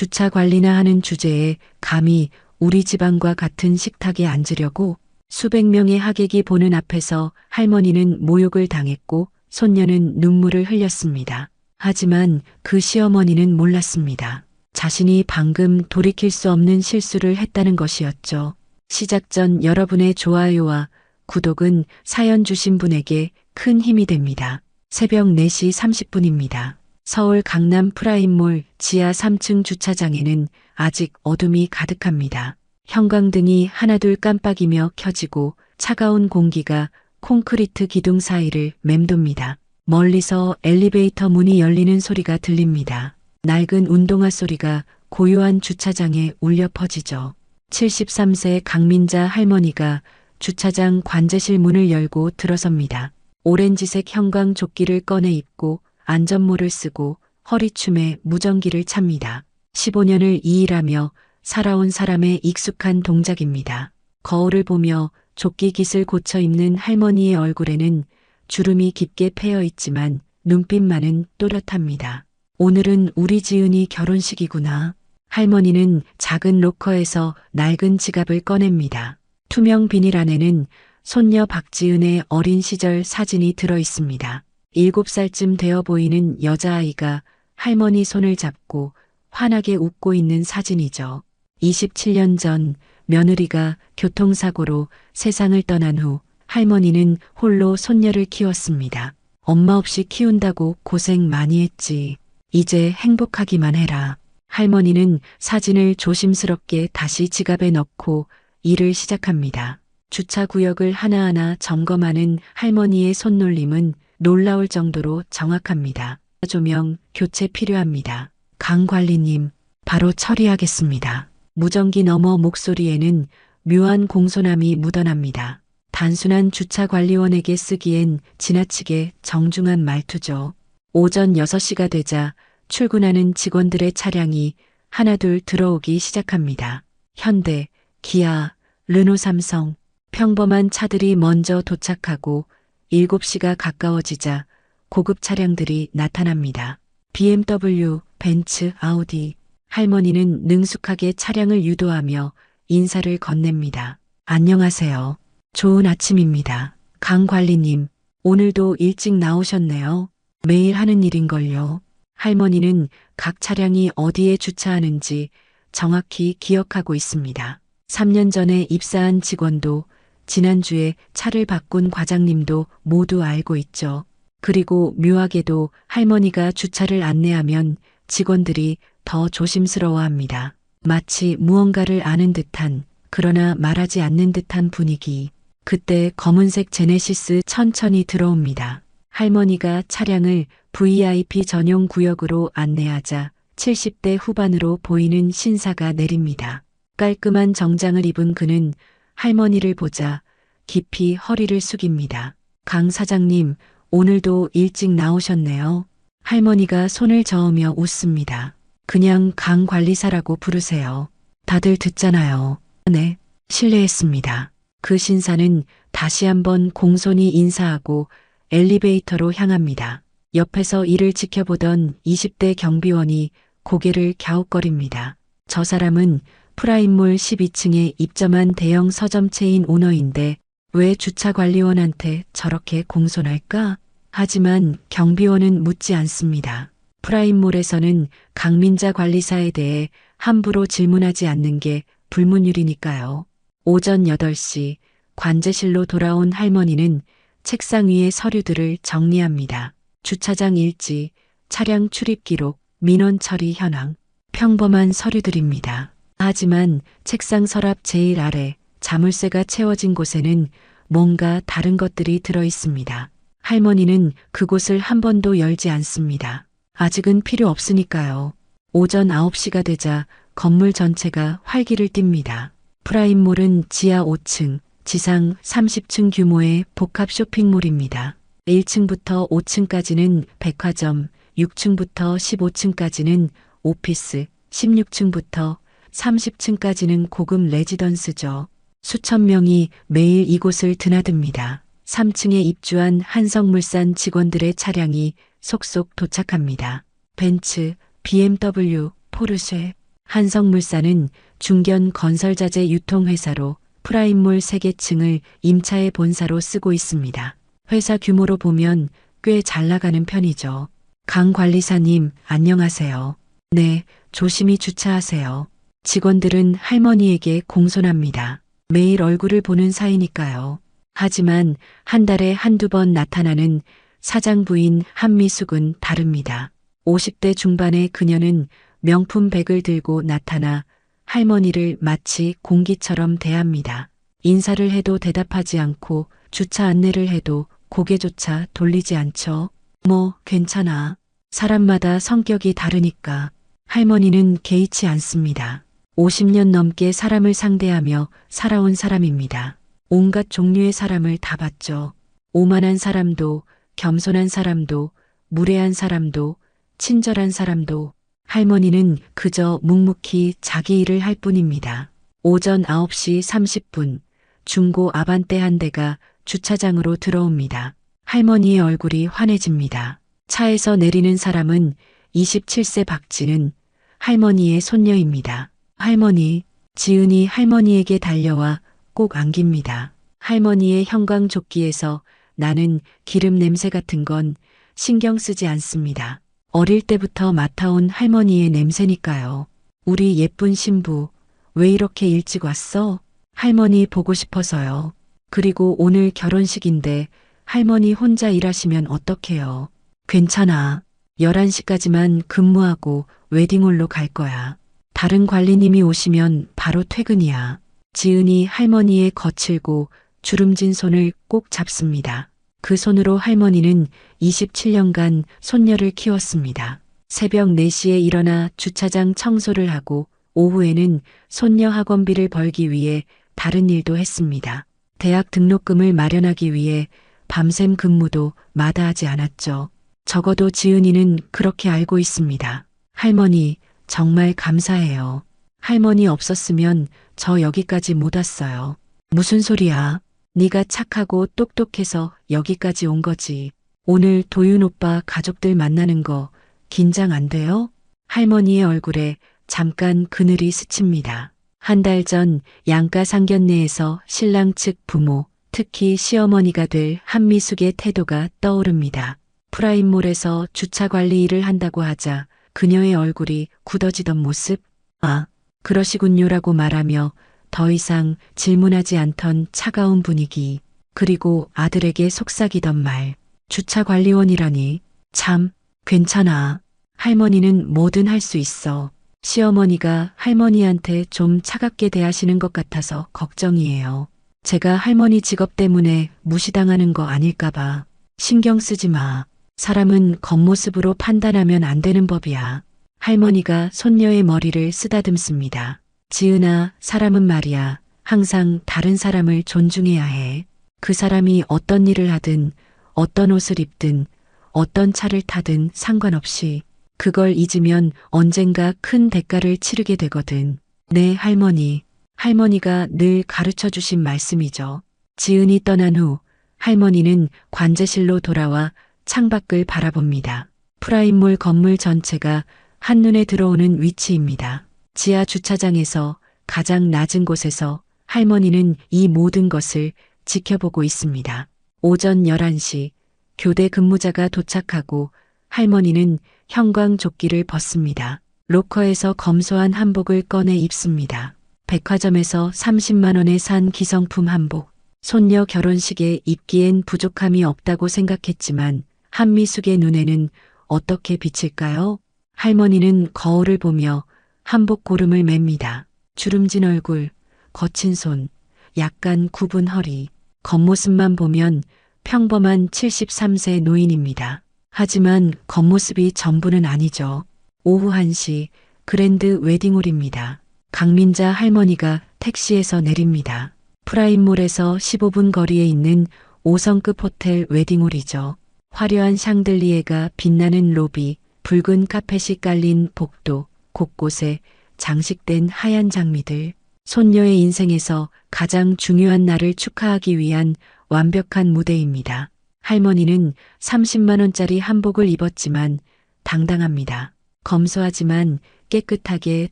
주차 관리나 하는 주제에 감히 우리 집안과 같은 식탁에 앉으려고 수백 명의 하객이 보는 앞에서 할머니는 모욕을 당했고 손녀는 눈물을 흘렸습니다. 하지만 그 시어머니는 몰랐습니다. 자신이 방금 돌이킬 수 없는 실수를 했다는 것이었죠. 시작 전 여러분의 좋아요와 구독은 사연 주신 분에게 큰 힘이 됩니다. 새벽 4시 30분입니다. 서울 강남 프라임몰 지하 3층 주차장에는 아직 어둠이 가득합니다. 형광등이 하나둘 깜빡이며 켜지고 차가운 공기가 콘크리트 기둥 사이를 맴돕니다. 멀리서 엘리베이터 문이 열리는 소리가 들립니다. 낡은 운동화 소리가 고요한 주차장에 울려 퍼지죠. 73세 강민자 할머니가 주차장 관제실 문을 열고 들어섭니다. 오렌지색 형광 조끼를 꺼내 입고 안전모를 쓰고 허리춤에 무전기를 찹니다. 15년을 이 일하며 살아온 사람의 익숙한 동작입니다. 거울을 보며 조끼 깃을 고쳐 입는 할머니의 얼굴에는 주름이 깊게 패여 있지만 눈빛만은 또렷합니다. 오늘은 우리 지은이 결혼식이구나. 할머니는 작은 로커에서 낡은 지갑을 꺼냅니다. 투명 비닐 안에는 손녀 박지은의 어린 시절 사진이 들어 있습니다. 7살쯤 되어 보이는 여자아이가 할머니 손을 잡고 환하게 웃고 있는 사진이죠. 27년 전 며느리가 교통사고로 세상을 떠난 후 할머니는 홀로 손녀를 키웠습니다. 엄마 없이 키운다고 고생 많이 했지. 이제 행복하기만 해라. 할머니는 사진을 조심스럽게 다시 지갑에 넣고 일을 시작합니다. 주차 구역을 하나하나 점검하는 할머니의 손놀림은 놀라울 정도로 정확합니다. 조명 교체 필요합니다. 강 관리님, 바로 처리하겠습니다. 무전기 너머 목소리에는 묘한 공손함이 묻어납니다. 단순한 주차 관리원에게 쓰기엔 지나치게 정중한 말투죠. 오전 6시가 되자 출근하는 직원들의 차량이 하나둘 들어오기 시작합니다. 현대, 기아, 르노 삼성, 평범한 차들이 먼저 도착하고 7시가 가까워지자 고급 차량들이 나타납니다. BMW, 벤츠, 아우디. 할머니는 능숙하게 차량을 유도하며 인사를 건넵니다. 안녕하세요. 좋은 아침입니다. 강 관리님, 오늘도 일찍 나오셨네요. 매일 하는 일인걸요. 할머니는 각 차량이 어디에 주차하는지 정확히 기억하고 있습니다. 3년 전에 입사한 직원도 지난주에 차를 바꾼 과장님도 모두 알고 있죠. 그리고 묘하게도 할머니가 주차를 안내하면 직원들이 더 조심스러워합니다. 마치 무언가를 아는 듯한, 그러나 말하지 않는 듯한 분위기. 그때 검은색 제네시스 천천히 들어옵니다. 할머니가 차량을 VIP 전용 구역으로 안내하자 70대 후반으로 보이는 신사가 내립니다. 깔끔한 정장을 입은 그는 할머니를 보자 깊이 허리를 숙입니다. 강 사장님, 오늘도 일찍 나오셨네요. 할머니가 손을 저으며 웃습니다. 그냥 강 관리사라고 부르세요. 다들 듣잖아요. 네, 실례했습니다. 그 신사는 다시 한번 공손히 인사하고 엘리베이터로 향합니다. 옆에서 이를 지켜보던 20대 경비원이 고개를 갸웃거립니다. 저 사람은 프라임몰 12층에 입점한 대형 서점체인 오너인데 왜 주차관리원한테 저렇게 공손할까? 하지만 경비원은 묻지 않습니다. 프라임몰에서는 강민자 관리사에 대해 함부로 질문하지 않는 게 불문율이니까요. 오전 8시 관제실로 돌아온 할머니는 책상 위의 서류들을 정리합니다. 주차장 일지, 차량 출입 기록, 민원 처리 현황, 평범한 서류들입니다. 하지만 책상 서랍 제일 아래 자물쇠가 채워진 곳에는 뭔가 다른 것들이 들어 있습니다. 할머니는 그곳을 한 번도 열지 않습니다. 아직은 필요 없으니까요. 오전 9시가 되자 건물 전체가 활기를 띱니다. 프라임몰은 지하 5층, 지상 30층 규모의 복합 쇼핑몰입니다. 1층부터 5층까지는 백화점, 6층부터 15층까지는 오피스, 16층부터 30층까지는 고급 레지던스죠. 수천 명이 매일 이곳을 드나듭니다. 3층에 입주한 한성물산 직원들의 차량이 속속 도착합니다. 벤츠, BMW, 포르쉐, 한성물산은 중견 건설자재 유통회사로 프라임몰 3개층을 임차의 본사로 쓰고 있습니다. 회사 규모로 보면 꽤 잘 나가는 편이죠. 강 관리사님, 안녕하세요. 네, 조심히 주차하세요. 직원들은 할머니에게 공손합니다. 매일 얼굴을 보는 사이니까요. 하지만 한 달에 한두 번 나타나는 사장 부인 한미숙은 다릅니다. 50대 중반의 그녀는 명품 백을 들고 나타나 할머니를 마치 공기처럼 대합니다. 인사를 해도 대답하지 않고 주차 안내를 해도 고개조차 돌리지 않죠. 뭐 괜찮아. 사람마다 성격이 다르니까. 할머니는 개의치 않습니다. 50년 넘게 사람을 상대하며 살아온 사람입니다. 온갖 종류의 사람을 다 봤죠. 오만한 사람도, 겸손한 사람도, 무례한 사람도, 친절한 사람도. 할머니는 그저 묵묵히 자기 일을 할 뿐입니다. 오전 9시 30분, 중고 아반떼 한 대가 주차장으로 들어옵니다. 할머니의 얼굴이 환해집니다. 차에서 내리는 사람은 27세 박지은, 할머니의 손녀입니다. 할머니, 지은이 할머니에게 달려와 꼭 안깁니다. 할머니의 형광조끼에서 나는 기름 냄새 같은 건 신경 쓰지 않습니다. 어릴 때부터 맡아온 할머니의 냄새니까요. 우리 예쁜 신부, 왜 이렇게 일찍 왔어? 할머니 보고 싶어서요. 그리고 오늘 결혼식인데 할머니 혼자 일하시면 어떡해요? 괜찮아. 11시까지만 근무하고 웨딩홀로 갈 거야. 다른 관리님이 오시면 바로 퇴근이야. 지은이 할머니의 거칠고 주름진 손을 꼭 잡습니다. 그 손으로 할머니는 27년간 손녀를 키웠습니다. 새벽 4시에 일어나 주차장 청소를 하고 오후에는 손녀 학원비를 벌기 위해 다른 일도 했습니다. 대학 등록금을 마련하기 위해 밤샘 근무도 마다하지 않았죠. 적어도 지은이는 그렇게 알고 있습니다. 할머니, 정말 감사해요. 할머니 없었으면 저 여기까지 못 왔어요. 무슨 소리야? 네가 착하고 똑똑해서 여기까지 온 거지. 오늘 도윤 오빠 가족들 만나는 거 긴장 안 돼요? 할머니의 얼굴에 잠깐 그늘이 스칩니다. 한 달 전 양가 상견례에서 신랑 측 부모, 특히 시어머니가 될 한미숙의 태도가 떠오릅니다. 프라임몰에서 주차 관리 일을 한다고 하자 그녀의 얼굴이 굳어지던 모습, 아, 그러시군요라고 말하며 더 이상 질문하지 않던 차가운 분위기, 그리고 아들에게 속삭이던 말, 주차관리원이라니, 참, 괜찮아. 할머니는 뭐든 할 수 있어. 시어머니가 할머니한테 좀 차갑게 대하시는 것 같아서 걱정이에요. 제가 할머니 직업 때문에 무시당하는 거 아닐까봐. 신경 쓰지 마. 사람은 겉모습으로 판단하면 안 되는 법이야. 할머니가 손녀의 머리를 쓰다듬습니다. 지은아, 사람은 말이야. 항상 다른 사람을 존중해야 해. 그 사람이 어떤 일을 하든, 어떤 옷을 입든, 어떤 차를 타든 상관없이 그걸 잊으면 언젠가 큰 대가를 치르게 되거든. 네, 할머니. 할머니가 늘 가르쳐 주신 말씀이죠. 지은이 떠난 후 할머니는 관제실로 돌아와 창밖을 바라봅니다. 프라임몰 건물 전체가 한눈에 들어오는 위치입니다. 지하 주차장에서 가장 낮은 곳에서 할머니는 이 모든 것을 지켜보고 있습니다. 오전 11시 교대 근무자가 도착하고 할머니는 형광조끼를 벗습니다. 로커에서 검소한 한복을 꺼내 입습니다. 백화점에서 30만 원에 산 기성품 한복. 손녀 결혼식에 입기엔 부족함이 없다고 생각했지만 한미숙의 눈에는 어떻게 비칠까요? 할머니는 거울을 보며 한복 고름을 맵니다. 주름진 얼굴, 거친 손, 약간 굽은 허리. 겉모습만 보면 평범한 73세 노인입니다. 하지만 겉모습이 전부는 아니죠. 오후 1시 그랜드 웨딩홀입니다. 강민자 할머니가 택시에서 내립니다. 프라임몰에서 15분 거리에 있는 5성급 호텔 웨딩홀이죠. 화려한 샹들리에가 빛나는 로비, 붉은 카펫이 깔린 복도, 곳곳에 장식된 하얀 장미들. 손녀의 인생에서 가장 중요한 날을 축하하기 위한 완벽한 무대입니다. 할머니는 30만 원짜리 한복을 입었지만 당당합니다. 검소하지만 깨끗하게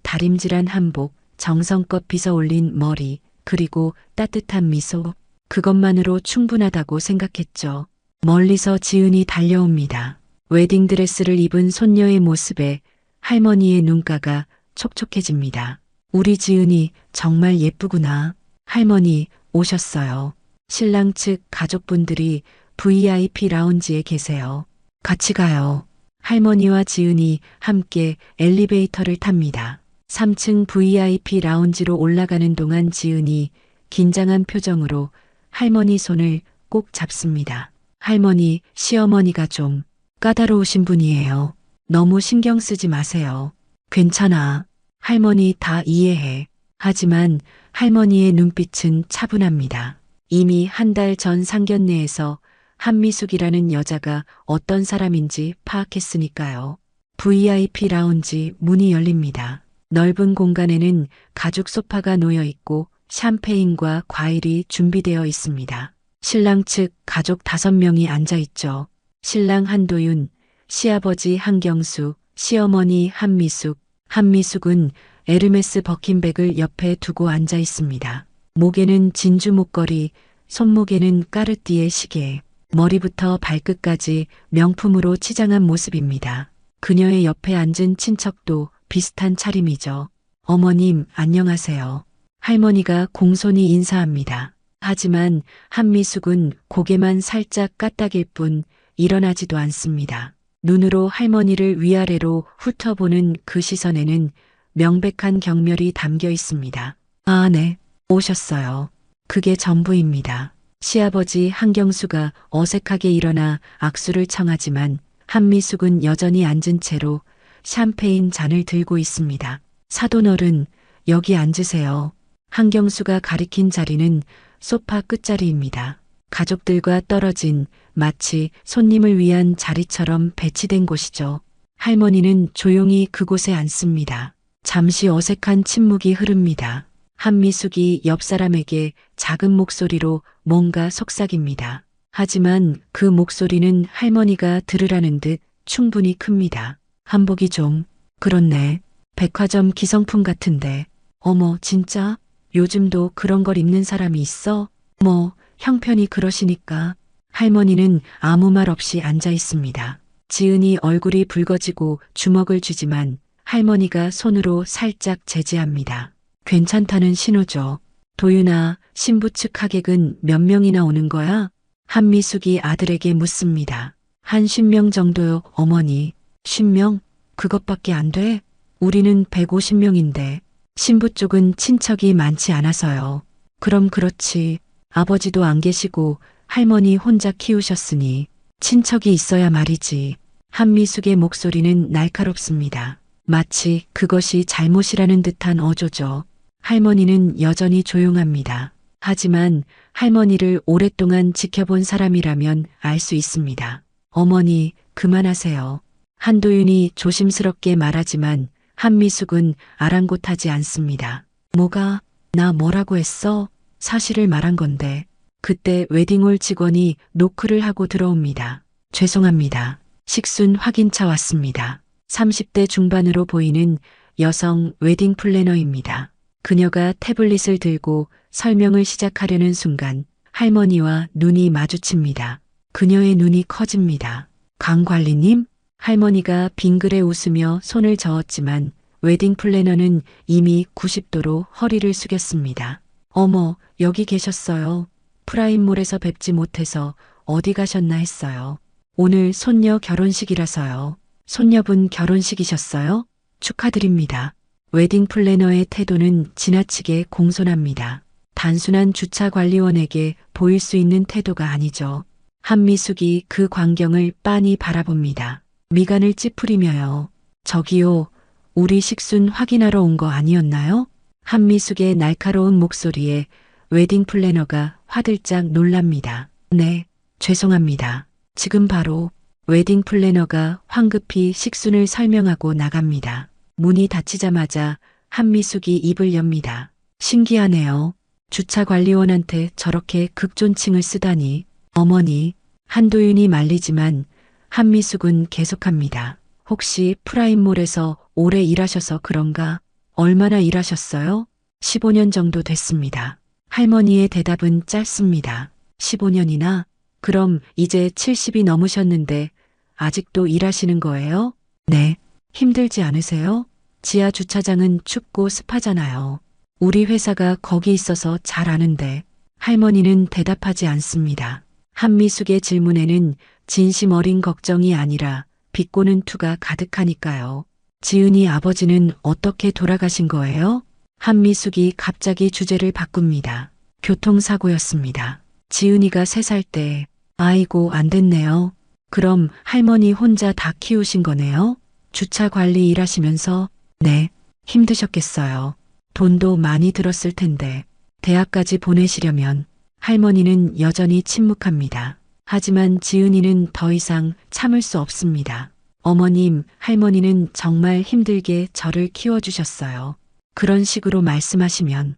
다림질한 한복, 정성껏 빗어 올린 머리, 그리고 따뜻한 미소. 그것만으로 충분하다고 생각했죠. 멀리서 지은이 달려옵니다. 웨딩드레스를 입은 손녀의 모습에 할머니의 눈가가 촉촉해집니다. 우리 지은이 정말 예쁘구나. 할머니 오셨어요. 신랑 측 가족분들이 VIP 라운지에 계세요. 같이 가요. 할머니와 지은이 함께 엘리베이터를 탑니다. 3층 VIP 라운지로 올라가는 동안 지은이 긴장한 표정으로 할머니 손을 꼭 잡습니다. 할머니, 시어머니가 좀 까다로우신 분이에요. 너무 신경 쓰지 마세요. 괜찮아. 할머니 다 이해해. 하지만 할머니의 눈빛은 차분합니다. 이미 한 달 전 상견례에서 한미숙이라는 여자가 어떤 사람인지 파악했으니까요. VIP 라운지 문이 열립니다. 넓은 공간에는 가죽 소파가 놓여 있고 샴페인과 과일이 준비되어 있습니다. 신랑 측 가족 5명이 앉아 있죠. 신랑 한도윤, 시아버지 한경수, 시어머니 한미숙. 한미숙은 에르메스 버킨백을 옆에 두고 앉아 있습니다. 목에는 진주 목걸이, 손목에는 까르띠에 시계, 머리부터 발끝까지 명품으로 치장한 모습입니다. 그녀의 옆에 앉은 친척도 비슷한 차림이죠. 어머님, 안녕하세요. 할머니가 공손히 인사합니다. 하지만 한미숙은 고개만 살짝 까딱일 뿐 일어나지도 않습니다. 눈으로 할머니를 위아래로 훑어보는 그 시선에는 명백한 경멸이 담겨 있습니다. 아, 네. 오셨어요. 그게 전부입니다. 시아버지 한경수가 어색하게 일어나 악수를 청하지만 한미숙은 여전히 앉은 채로 샴페인 잔을 들고 있습니다. 사돈어른, 여기 앉으세요. 한경수가 가리킨 자리는 소파 끝자리입니다. 가족들과 떨어진 마치 손님을 위한 자리처럼 배치된 곳이죠. 할머니는 조용히 그곳에 앉습니다. 잠시 어색한 침묵이 흐릅니다. 한미숙이 옆 사람에게 작은 목소리로 뭔가 속삭입니다. 하지만 그 목소리는 할머니가 들으라는 듯 충분히 큽니다. 한복이 좀 그렇네. 백화점 기성품 같은데. 어머, 진짜? 요즘도 그런 걸 입는 사람이 있어? 뭐 형편이 그러시니까. 할머니는 아무 말 없이 앉아 있습니다. 지은이 얼굴이 붉어지고 주먹을 쥐지만 할머니가 손으로 살짝 제지합니다. 괜찮다는 신호죠. 도윤아, 신부 측 하객은 몇 명이나 오는 거야? 한미숙이 아들에게 묻습니다. 한 50명 정도요, 어머니. 50명? 그것밖에 안 돼? 우리는 150명인데. 신부 쪽은 친척이 많지 않아서요. 그럼 그렇지. 아버지도 안 계시고 할머니 혼자 키우셨으니 친척이 있어야 말이지. 한미숙의 목소리는 날카롭습니다. 마치 그것이 잘못이라는 듯한 어조죠. 할머니는 여전히 조용합니다. 하지만 할머니를 오랫동안 지켜본 사람이라면 알 수 있습니다. 어머니, 그만하세요. 한도윤이 조심스럽게 말하지만 한미숙은 아랑곳하지 않습니다. 뭐가? 나 뭐라고 했어? 사실을 말한 건데. 그때 웨딩홀 직원이 노크를 하고 들어옵니다. 죄송합니다. 식순 확인차 왔습니다. 30대 중반으로 보이는 여성 웨딩 플래너입니다. 그녀가 태블릿을 들고 설명을 시작하려는 순간 할머니와 눈이 마주칩니다. 그녀의 눈이 커집니다. 강 관리님? 할머니가 빙그레 웃으며 손을 저었지만 웨딩 플래너는 이미 90도로 허리를 숙였습니다. 어머, 여기 계셨어요. 프라임몰에서 뵙지 못해서 어디 가셨나 했어요. 오늘 손녀 결혼식이라서요. 손녀분 결혼식이셨어요? 축하드립니다. 웨딩 플래너의 태도는 지나치게 공손합니다. 단순한 주차 관리원에게 보일 수 있는 태도가 아니죠. 한미숙이 그 광경을 빤히 바라봅니다. 미간을 찌푸리며요. 저기요, 우리 식순 확인하러 온 거 아니었나요? 한미숙의 날카로운 목소리에 웨딩 플래너가 화들짝 놀랍니다. 네, 죄송합니다. 지금 바로. 웨딩 플래너가 황급히 식순을 설명하고 나갑니다. 문이 닫히자마자 한미숙이 입을 엽니다. 신기하네요. 주차 관리원한테 저렇게 극존칭을 쓰다니. 어머니, 한도윤이 말리지만 한미숙은 계속합니다. 혹시 프라임몰에서 오래 일하셔서 그런가? 얼마나 일하셨어요? 15년 정도 됐습니다. 할머니의 대답은 짧습니다. 15년이나? 그럼 이제 70이 넘으셨는데 아직도 일하시는 거예요? 네. 힘들지 않으세요? 지하 주차장은 춥고 습하잖아요. 우리 회사가 거기 있어서 잘 아는데. 할머니는 대답하지 않습니다. 한미숙의 질문에는 진심 어린 걱정이 아니라 비꼬는 투가 가득하니까요. 지은이 아버지는 어떻게 돌아가신 거예요? 한미숙이 갑자기 주제를 바꿉니다. 교통사고였습니다. 지은이가 3살 때. 아이고, 안 됐네요. 그럼 할머니 혼자 다 키우신 거네요? 주차 관리 일하시면서? 네, 힘드셨겠어요. 돈도 많이 들었을 텐데. 대학까지 보내시려면. 할머니는 여전히 침묵합니다. 하지만 지은이는 더 이상 참을 수 없습니다. 어머님, 할머니는 정말 힘들게 저를 키워주셨어요. 그런 식으로 말씀하시면,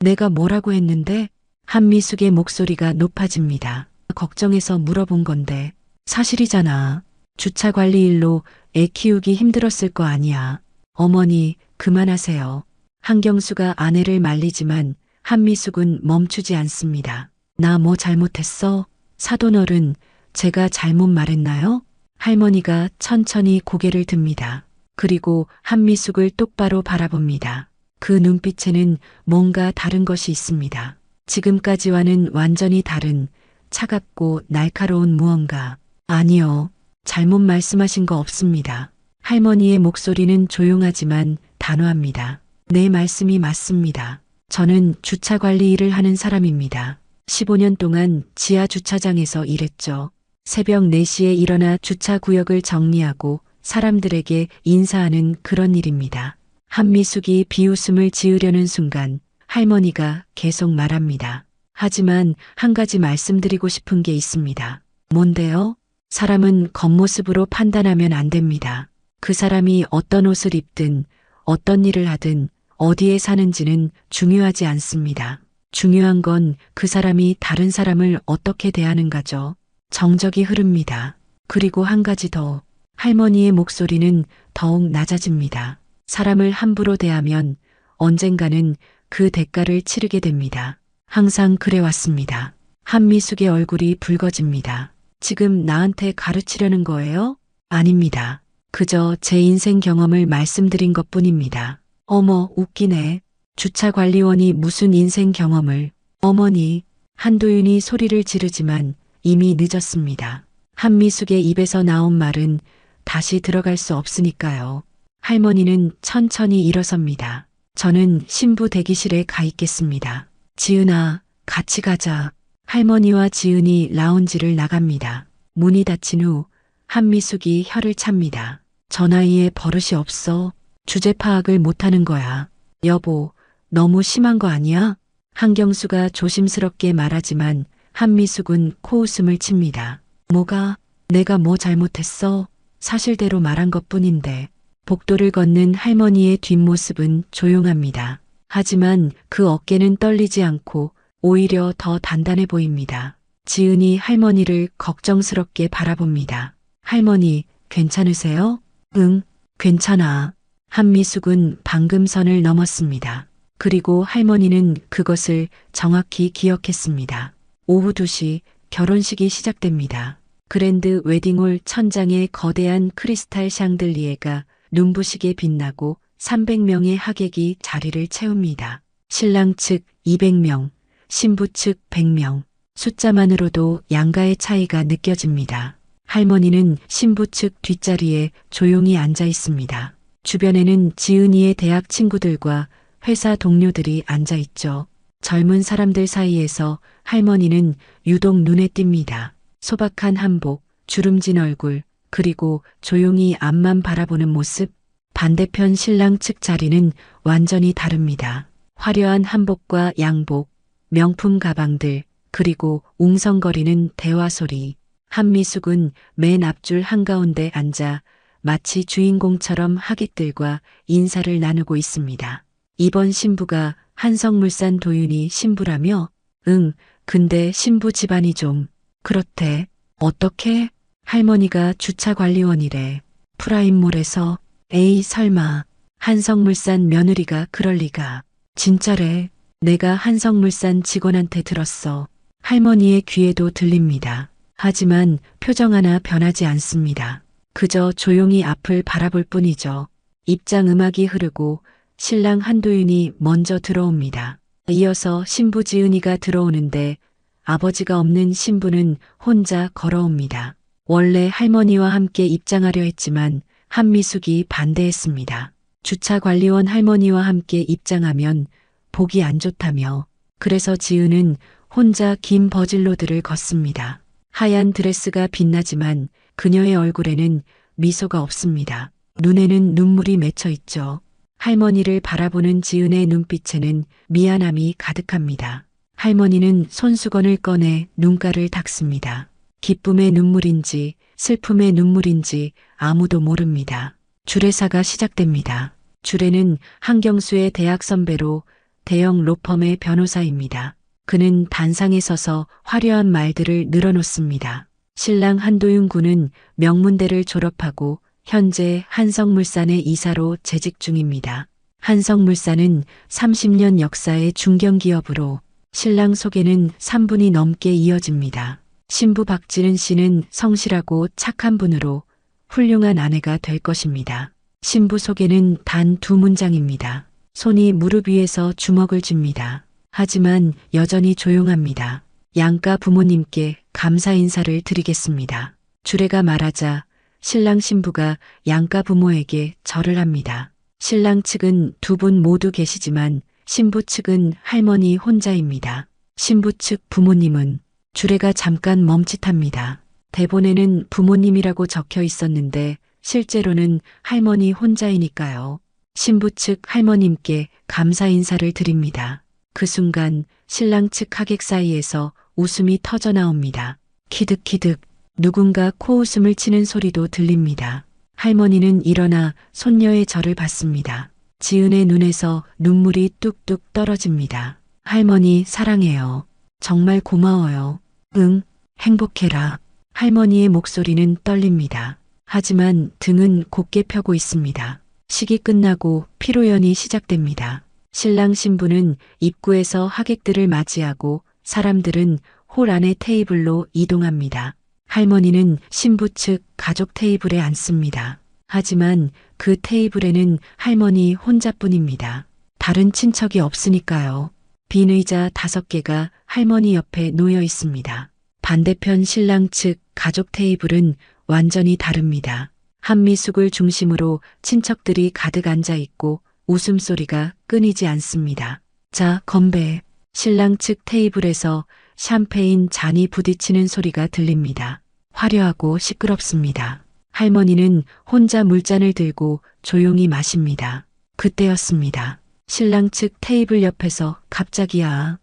내가 뭐라고 했는데? 한미숙의 목소리가 높아집니다. 걱정해서 물어본 건데, 사실이잖아. 주차 관리 일로 애 키우기 힘들었을 거 아니야. 어머니, 그만하세요. 한경수가 아내를 말리지만 한미숙은 멈추지 않습니다. 나 뭐 잘못했어? 사돈어른, 제가 잘못 말했나요? 할머니가 천천히 고개를 듭니다. 그리고 한미숙을 똑바로 바라봅니다. 그 눈빛에는 뭔가 다른 것이 있습니다. 지금까지와는 완전히 다른 차갑고 날카로운 무언가. 아니요, 잘못 말씀하신 거 없습니다. 할머니의 목소리는 조용하지만 단호합니다. 내 말씀이 맞습니다. 저는 주차 관리 일을 하는 사람입니다. 15년 동안 지하 주차장에서 일했죠. 새벽 4시에 일어나 주차 구역을 정리하고 사람들에게 인사하는 그런 일입니다. 한미숙이 비웃음을 지으려는 순간 할머니가 계속 말합니다. 하지만 한 가지 말씀드리고 싶은 게 있습니다. 뭔데요? 사람은 겉모습으로 판단하면 안 됩니다. 그 사람이 어떤 옷을 입든 어떤 일을 하든 어디에 사는지는 중요하지 않습니다. 중요한 건 그 사람이 다른 사람을 어떻게 대하는가죠. 정적이 흐릅니다. 그리고 한 가지 더. 할머니의 목소리는 더욱 낮아집니다. 사람을 함부로 대하면 언젠가는 그 대가를 치르게 됩니다. 항상 그래왔습니다. 한미숙의 얼굴이 붉어집니다. 지금 나한테 가르치려는 거예요? 아닙니다. 그저 제 인생 경험을 말씀드린 것뿐입니다. 어머, 웃기네. 주차관리원이 무슨 인생 경험을. 어머니. 한도윤이 소리를 지르지만 이미 늦었습니다. 한미숙의 입에서 나온 말은 다시 들어갈 수 없으니까요. 할머니는 천천히 일어섭니다. 저는 신부 대기실에 가 있겠습니다. 지은아, 같이 가자. 할머니와 지은이 라운지를 나갑니다. 문이 닫힌 후 한미숙이 혀를 찹니다. 저 나이에 버릇이 없어. 주제 파악을 못하는 거야. 여보, 너무 심한 거 아니야? 한경수가 조심스럽게 말하지만 한미숙은 코웃음을 칩니다. 뭐가? 내가 뭐 잘못했어? 사실대로 말한 것뿐인데. 복도를 걷는 할머니의 뒷모습은 조용합니다. 하지만 그 어깨는 떨리지 않고 오히려 더 단단해 보입니다. 지은이 할머니를 걱정스럽게 바라봅니다. 할머니, 괜찮으세요? 응, 괜찮아. 한미숙은 방금 선을 넘었습니다. 그리고 할머니는 그것을 정확히 기억했습니다. 오후 2시 결혼식이 시작됩니다. 그랜드 웨딩홀 천장에 거대한 크리스탈 샹들리에가 눈부시게 빛나고 300명의 하객이 자리를 채웁니다. 신랑 측 200명, 신부 측 100명. 숫자만으로도 양가의 차이가 느껴집니다. 할머니는 신부 측 뒷자리에 조용히 앉아 있습니다. 주변에는 지은이의 대학 친구들과 회사 동료들이 앉아 있죠. 젊은 사람들 사이에서 할머니는 유독 눈에 띕니다. 소박한 한복, 주름진 얼굴, 그리고 조용히 앞만 바라보는 모습. 반대편 신랑 측 자리는 완전히 다릅니다. 화려한 한복과 양복, 명품 가방들, 그리고 웅성거리는 대화 소리. 한미숙은 맨 앞줄 한가운데 앉아 마치 주인공처럼 하객들과 인사를 나누고 있습니다. 이번 신부가 한성물산 도윤이 신부라며? 응, 근데 신부 집안이 좀 그렇대. 어떻게? 할머니가 주차관리원이래. 프라임몰에서. 에이 설마. 한성물산 며느리가 그럴 리가. 진짜래. 내가 한성물산 직원한테 들었어. 할머니의 귀에도 들립니다. 하지만 표정 하나 변하지 않습니다. 그저 조용히 앞을 바라볼 뿐이죠. 입장 음악이 흐르고 신랑 한도윤이 먼저 들어옵니다. 이어서 신부 지은이가 들어오는데 아버지가 없는 신부는 혼자 걸어옵니다. 원래 할머니와 함께 입장하려 했지만 한미숙이 반대했습니다. 주차관리원 할머니와 함께 입장하면 보기 안 좋다며. 그래서 지은은 혼자 긴 버질로드를 걷습니다. 하얀 드레스가 빛나지만 그녀의 얼굴에는 미소가 없습니다. 눈에는 눈물이 맺혀 있죠. 할머니를 바라보는 지은의 눈빛에는 미안함이 가득합니다. 할머니는 손수건을 꺼내 눈가를 닦습니다. 기쁨의 눈물인지 슬픔의 눈물인지 아무도 모릅니다. 주례사가 시작됩니다. 주례는 한경수의 대학 선배로 대형 로펌의 변호사입니다. 그는 단상에 서서 화려한 말들을 늘어놓습니다. 신랑 한도윤 군은 명문대를 졸업하고 현재 한성물산의 이사로 재직 중입니다. 한성물산은 30년 역사의 중견기업으로 신랑 소개는 3분이 넘게 이어집니다. 신부 박지은 씨는 성실하고 착한 분으로 훌륭한 아내가 될 것입니다. 신부 소개는 단 2문장입니다. 손이 무릎 위에서 주먹을 쥡니다. 하지만 여전히 조용합니다. 양가 부모님께 감사 인사를 드리겠습니다. 주례가 말하자 신랑 신부가 양가 부모에게 절을 합니다. 신랑 측은 2분 모두 계시지만 신부 측은 할머니 혼자입니다. 신부 측 부모님은. 주례가 잠깐 멈칫합니다. 대본에는 부모님이라고 적혀 있었는데 실제로는 할머니 혼자이니까요. 신부 측 할머님께 감사 인사를 드립니다. 그 순간 신랑 측 하객 사이에서 웃음이 터져 나옵니다. 키득키득. 누군가 코웃음을 치는 소리도 들립니다. 할머니는 일어나 손녀의 절을 받습니다. 지은의 눈에서 눈물이 뚝뚝 떨어집니다. 할머니 사랑해요. 정말 고마워요. 응, 행복해라. 할머니의 목소리는 떨립니다. 하지만 등은 곧게 펴고 있습니다. 식이 끝나고 피로연이 시작됩니다. 신랑 신부는 입구에서 하객들을 맞이하고 사람들은 홀 안의 테이블로 이동합니다. 할머니는 신부 측 가족 테이블에 앉습니다. 하지만 그 테이블에는 할머니 혼자뿐입니다. 다른 친척이 없으니까요. 빈 의자 5개가 할머니 옆에 놓여 있습니다. 반대편 신랑 측 가족 테이블은 완전히 다릅니다. 한미숙을 중심으로 친척들이 가득 앉아 있고 웃음소리가 끊이지 않습니다. 자, 건배. 신랑 측 테이블에서 샴페인 잔이 부딪히는 소리가 들립니다. 화려하고 시끄럽습니다. 할머니는 혼자 물잔을 들고 조용히 마십니다. 그때였습니다. 신랑 측 테이블 옆에서 갑자기야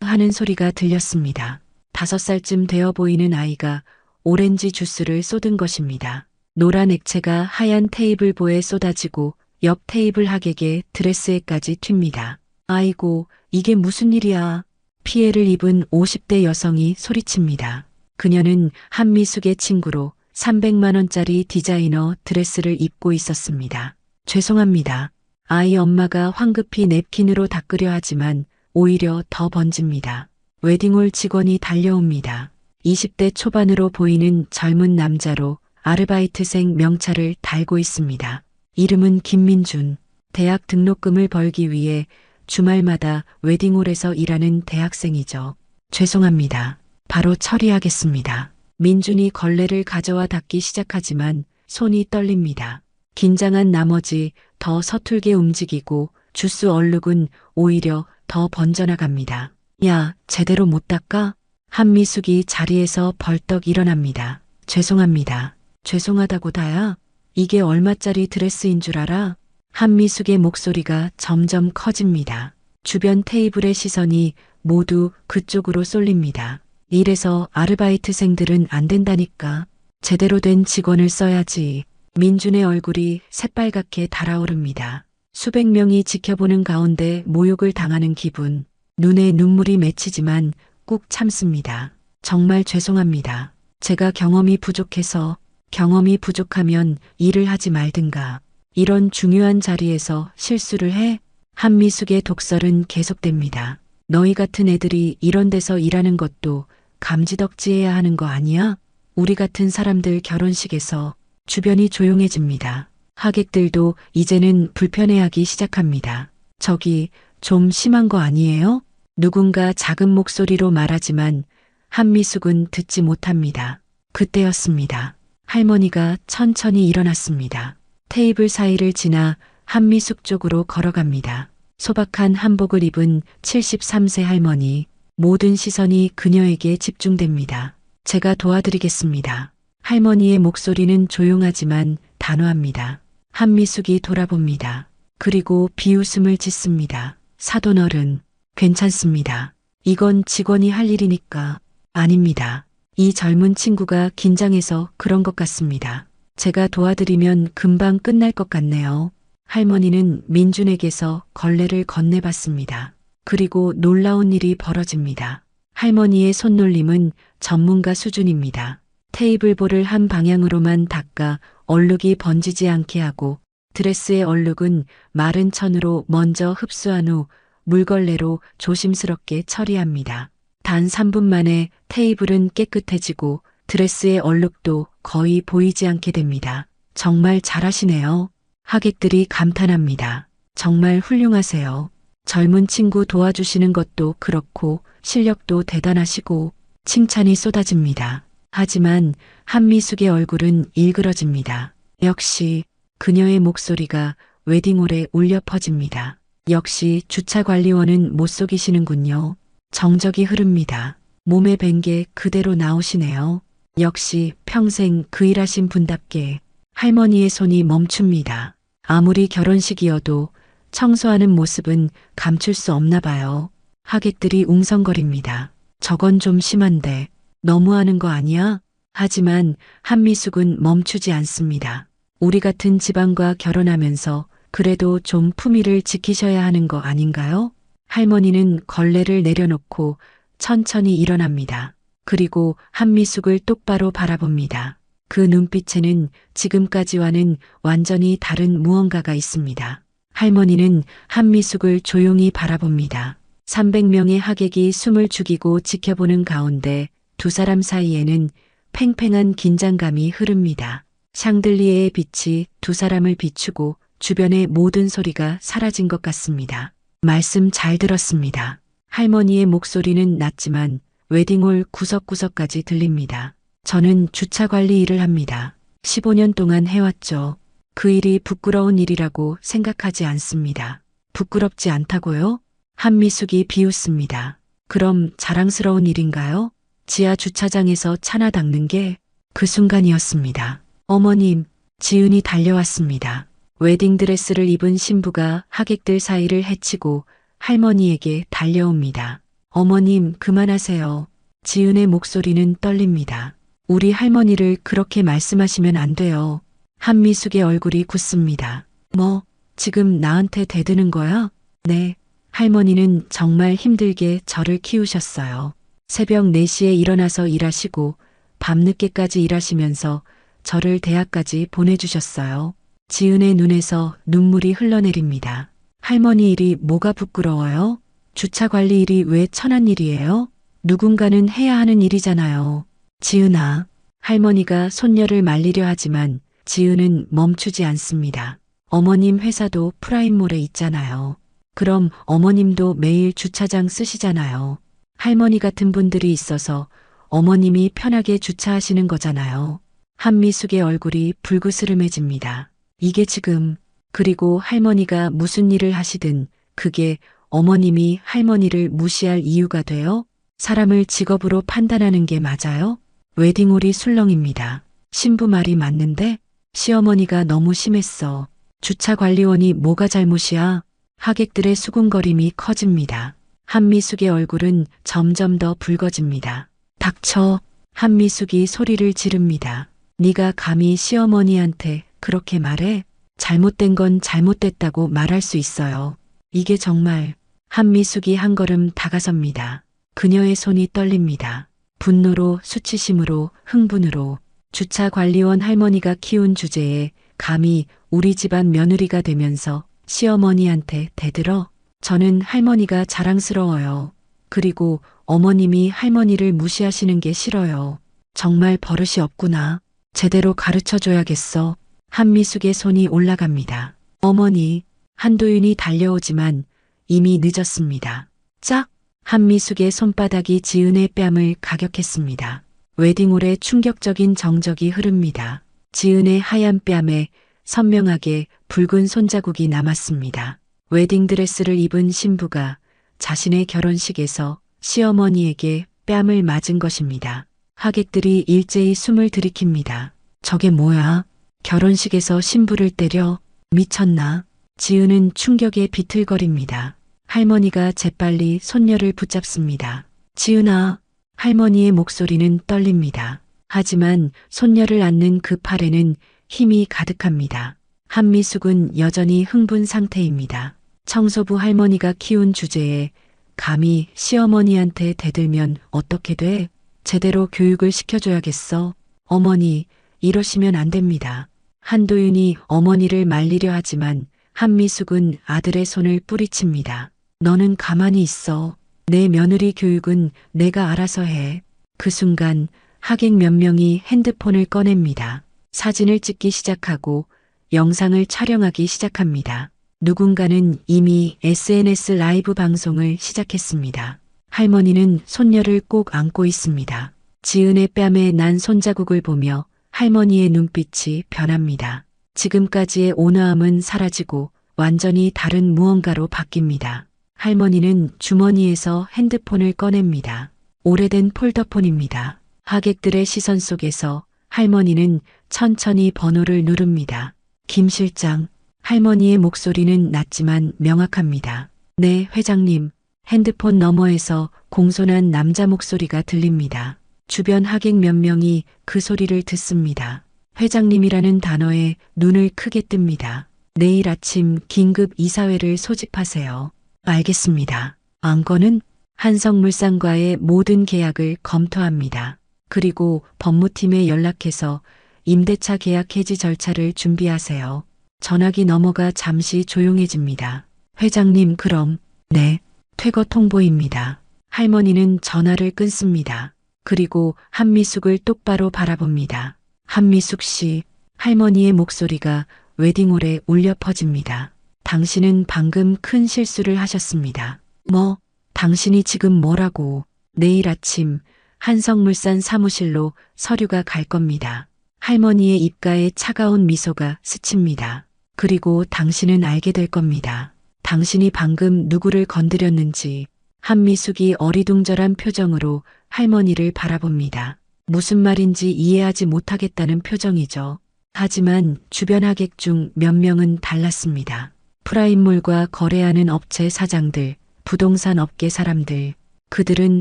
하는 소리가 들렸습니다. 5살쯤 되어 보이는 아이가 오렌지 주스를 쏟은 것입니다. 노란 액체가 하얀 테이블보에 쏟아지고 옆 테이블 하객의 드레스에까지 튑니다. 아이고, 이게 무슨 일이야. 피해를 입은 50대 여성이 소리칩니다. 그녀는 한미숙의 친구로 300만 원짜리 디자이너 드레스를 입고 있었습니다. 죄송합니다. 아이 엄마가 황급히 냅킨으로 닦으려 하지만 오히려 더 번집니다. 웨딩홀 직원이 달려옵니다. 20대 초반으로 보이는 젊은 남자로 아르바이트생 명찰을 달고 있습니다. 이름은 김민준. 대학 등록금을 벌기 위해 주말마다 웨딩홀에서 일하는 대학생이죠. 죄송합니다. 바로 처리하겠습니다. 민준이 걸레를 가져와 닦기 시작하지만 손이 떨립니다. 긴장한 나머지 더 서툴게 움직이고 주스 얼룩은 오히려 더 번져나갑니다. 야, 제대로 못 닦아? 한미숙이 자리에서 벌떡 일어납니다. 죄송합니다. 죄송하다고 다야? 이게 얼마짜리 드레스인 줄 알아? 한미숙의 목소리가 점점 커집니다. 주변 테이블의 시선이 모두 그쪽으로 쏠립니다. 이래서 아르바이트생들은 안 된다니까. 제대로 된 직원을 써야지. 민준의 얼굴이 새빨갛게 달아오릅니다. 수백 명이 지켜보는 가운데 모욕을 당하는 기분. 눈에 눈물이 맺히지만 꾹 참습니다. 정말 죄송합니다. 제가 경험이 부족해서. 경험이 부족하면 일을 하지 말든가. 이런 중요한 자리에서 실수를 해? 한미숙의 독설은 계속됩니다. 너희 같은 애들이 이런 데서 일하는 것도 감지덕지해야 하는 거 아니야? 우리 같은 사람들 결혼식에서 주변이 조용해집니다. 하객들도 이제는 불편해하기 시작합니다. 저기 좀 심한 거 아니에요? 누군가 작은 목소리로 말하지만 한미숙은 듣지 못합니다. 그때였습니다. 할머니가 천천히 일어났습니다. 테이블 사이를 지나 한미숙 쪽으로 걸어갑니다. 소박한 한복을 입은 73세 할머니, 모든 시선이 그녀에게 집중됩니다. 제가 도와드리겠습니다. 할머니의 목소리는 조용하지만 단호합니다. 한미숙이 돌아봅니다. 그리고 비웃음을 짓습니다. 사돈어른, 괜찮습니다. 이건 직원이 할 일이니까. 아닙니다. 이 젊은 친구가 긴장해서 그런 것 같습니다. 제가 도와드리면 금방 끝날 것 같네요. 할머니는 민준에게서 걸레를 건네봤습니다. 그리고 놀라운 일이 벌어집니다. 할머니의 손놀림은 전문가 수준입니다. 테이블볼을 한 방향으로만 닦아 얼룩이 번지지 않게 하고 드레스의 얼룩은 마른 천으로 먼저 흡수한 후 물걸레로 조심스럽게 처리합니다. 단 3분 만에 테이블은 깨끗해지고 드레스의 얼룩도 거의 보이지 않게 됩니다. 정말 잘하시네요. 하객들이 감탄합니다. 정말 훌륭하세요. 젊은 친구 도와주시는 것도 그렇고 실력도 대단하시고 칭찬이 쏟아집니다. 하지만 한미숙의 얼굴은 일그러집니다. 역시 그녀의 목소리가 웨딩홀에 울려 퍼집니다. 역시 주차관리원은 못 속이시는군요. 정적이 흐릅니다. 몸에 밴 게 그대로 나오시네요. 역시 평생 그 일하신 분답게. 할머니의 손이 멈춥니다. 아무리 결혼식이어도 청소하는 모습은 감출 수 없나 봐요. 하객들이 웅성거립니다. 저건 좀 심한데 너무하는 거 아니야? 하지만 한미숙은 멈추지 않습니다. 우리 같은 집안과 결혼하면서 그래도 좀 품위를 지키셔야 하는 거 아닌가요? 할머니는 걸레를 내려놓고 천천히 일어납니다. 그리고 한미숙을 똑바로 바라봅니다. 그 눈빛에는 지금까지와는 완전히 다른 무언가가 있습니다. 할머니는 한미숙을 조용히 바라봅니다. 300명의 하객이 숨을 죽이고 지켜보는 가운데 두 사람 사이에는 팽팽한 긴장감이 흐릅니다. 샹들리에의 빛이 두 사람을 비추고 주변의 모든 소리가 사라진 것 같습니다. 말씀 잘 들었습니다. 할머니의 목소리는 낮지만 웨딩홀 구석구석까지 들립니다. 저는 주차 관리 일을 합니다. 15년 동안 해왔죠. 그 일이 부끄러운 일이라고 생각하지 않습니다. 부끄럽지 않다고요? 한미숙이 비웃습니다. 그럼 자랑스러운 일인가요? 지하 주차장에서 차나 닦는 게 그 순간이었습니다. 어머님, 지은이 달려왔습니다. 웨딩드레스를 입은 신부가 하객들 사이를 헤치고 할머니에게 달려옵니다. 어머님, 그만하세요. 지은의 목소리는 떨립니다. 우리 할머니를 그렇게 말씀하시면 안 돼요. 한미숙의 얼굴이 굳습니다. 뭐, 지금 나한테 대드는 거야? 네. 할머니는 정말 힘들게 저를 키우셨어요. 새벽 4시에 일어나서 일하시고 밤늦게까지 일하시면서 저를 대학까지 보내주셨어요. 지은의 눈에서 눈물이 흘러내립니다. 할머니 일이 뭐가 부끄러워요? 주차 관리 일이 왜 천한 일이에요? 누군가는 해야 하는 일이잖아요. 지은아. 할머니가 손녀를 말리려 하지만 지은은 멈추지 않습니다. 어머님 회사도 프라임몰에 있잖아요. 그럼 어머님도 매일 주차장 쓰시잖아요. 할머니 같은 분들이 있어서 어머님이 편하게 주차하시는 거잖아요. 한미숙의 얼굴이 불그스름해집니다. 이게 지금, 그리고 할머니가 무슨 일을 하시든 그게 어머님이 할머니를 무시할 이유가 돼요? 사람을 직업으로 판단하는 게 맞아요? 웨딩홀이 술렁입니다. 신부 말이 맞는데? 시어머니가 너무 심했어. 주차관리원이 뭐가 잘못이야? 하객들의 수군거림이 커집니다. 한미숙의 얼굴은 점점 더 붉어집니다. 닥쳐. 한미숙이 소리를 지릅니다. 네가 감히 시어머니한테 그렇게 말해? 잘못된 건 잘못됐다고 말할 수 있어요. 이게 정말. 한미숙이 한 걸음 다가섭니다. 그녀의 손이 떨립니다. 분노로, 수치심으로, 흥분으로. 주차 관리원 할머니가 키운 주제에 감히 우리 집안 며느리가 되면서 시어머니한테 대들어? 저는 할머니가 자랑스러워요. 그리고 어머님이 할머니를 무시하시는 게 싫어요. 정말 버릇이 없구나. 제대로 가르쳐 줘야겠어. 한미숙의 손이 올라갑니다. 어머니, 한도윤이 달려오지만 이미 늦었습니다. 짝! 한미숙의 손바닥이 지은의 뺨을 가격했습니다. 웨딩홀에 충격적인 정적이 흐릅니다. 지은의 하얀 뺨에 선명하게 붉은 손자국이 남았습니다. 웨딩드레스를 입은 신부가 자신의 결혼식에서 시어머니에게 뺨을 맞은 것입니다. 하객들이 일제히 숨을 들이킵니다. 저게 뭐야? 결혼식에서 신부를 때려? 미쳤나? 지은은 충격에 비틀거립니다. 할머니가 재빨리 손녀를 붙잡습니다. 지은아, 할머니의 목소리는 떨립니다. 하지만 손녀를 안는 그 팔에는 힘이 가득합니다. 한미숙은 여전히 흥분 상태입니다. 청소부 할머니가 키운 주제에 감히 시어머니한테 대들면 어떻게 돼? 제대로 교육을 시켜줘야겠어. 어머니, 이러시면 안 됩니다. 한도윤이 어머니를 말리려 하지만 한미숙은 아들의 손을 뿌리칩니다. 너는 가만히 있어. 내 며느리 교육은 내가 알아서 해. 그 순간 하객 몇 명이 핸드폰을 꺼냅니다. 사진을 찍기 시작하고 영상을 촬영하기 시작합니다. 누군가는 이미 SNS 라이브 방송을 시작했습니다. 할머니는 손녀를 꼭 안고 있습니다. 지은의 뺨에 난 손자국을 보며 할머니의 눈빛이 변합니다. 지금까지의 온화함은 사라지고 완전히 다른 무언가로 바뀝니다. 할머니는 주머니에서 핸드폰을 꺼냅니다. 오래된 폴더폰입니다. 하객들의 시선 속에서 할머니는 천천히 번호를 누릅니다. 김 실장, 할머니의 목소리는 낮지만 명확합니다. 네, 회장님. 핸드폰 너머에서 공손한 남자 목소리가 들립니다. 주변 하객 몇 명이 그 소리를 듣습니다. 회장님이라는 단어에 눈을 크게 뜹니다. 내일 아침 긴급 이사회를 소집하세요. 알겠습니다. 안건은 한성물산과의 모든 계약을 검토합니다. 그리고 법무팀에 연락해서 임대차 계약 해지 절차를 준비하세요. 전화기 너머가 잠시 조용해집니다. 회장님, 그럼. 네. 퇴거 통보입니다. 할머니는 전화를 끊습니다. 그리고 한미숙을 똑바로 바라봅니다. 한미숙 씨, 할머니의 목소리가 웨딩홀에 울려 퍼집니다. 당신은 방금 큰 실수를 하셨습니다. 뭐? 당신이 지금 뭐라고? 내일 아침 한성물산 사무실로 서류가 갈 겁니다. 할머니의 입가에 차가운 미소가 스칩니다. 그리고 당신은 알게 될 겁니다. 당신이 방금 누구를 건드렸는지. 한미숙이 어리둥절한 표정으로 할머니를 바라봅니다. 무슨 말인지 이해하지 못하겠다는 표정이죠. 하지만 주변 하객 중 몇 명은 달랐습니다. 프라임몰과 거래하는 업체 사장들, 부동산 업계 사람들, 그들은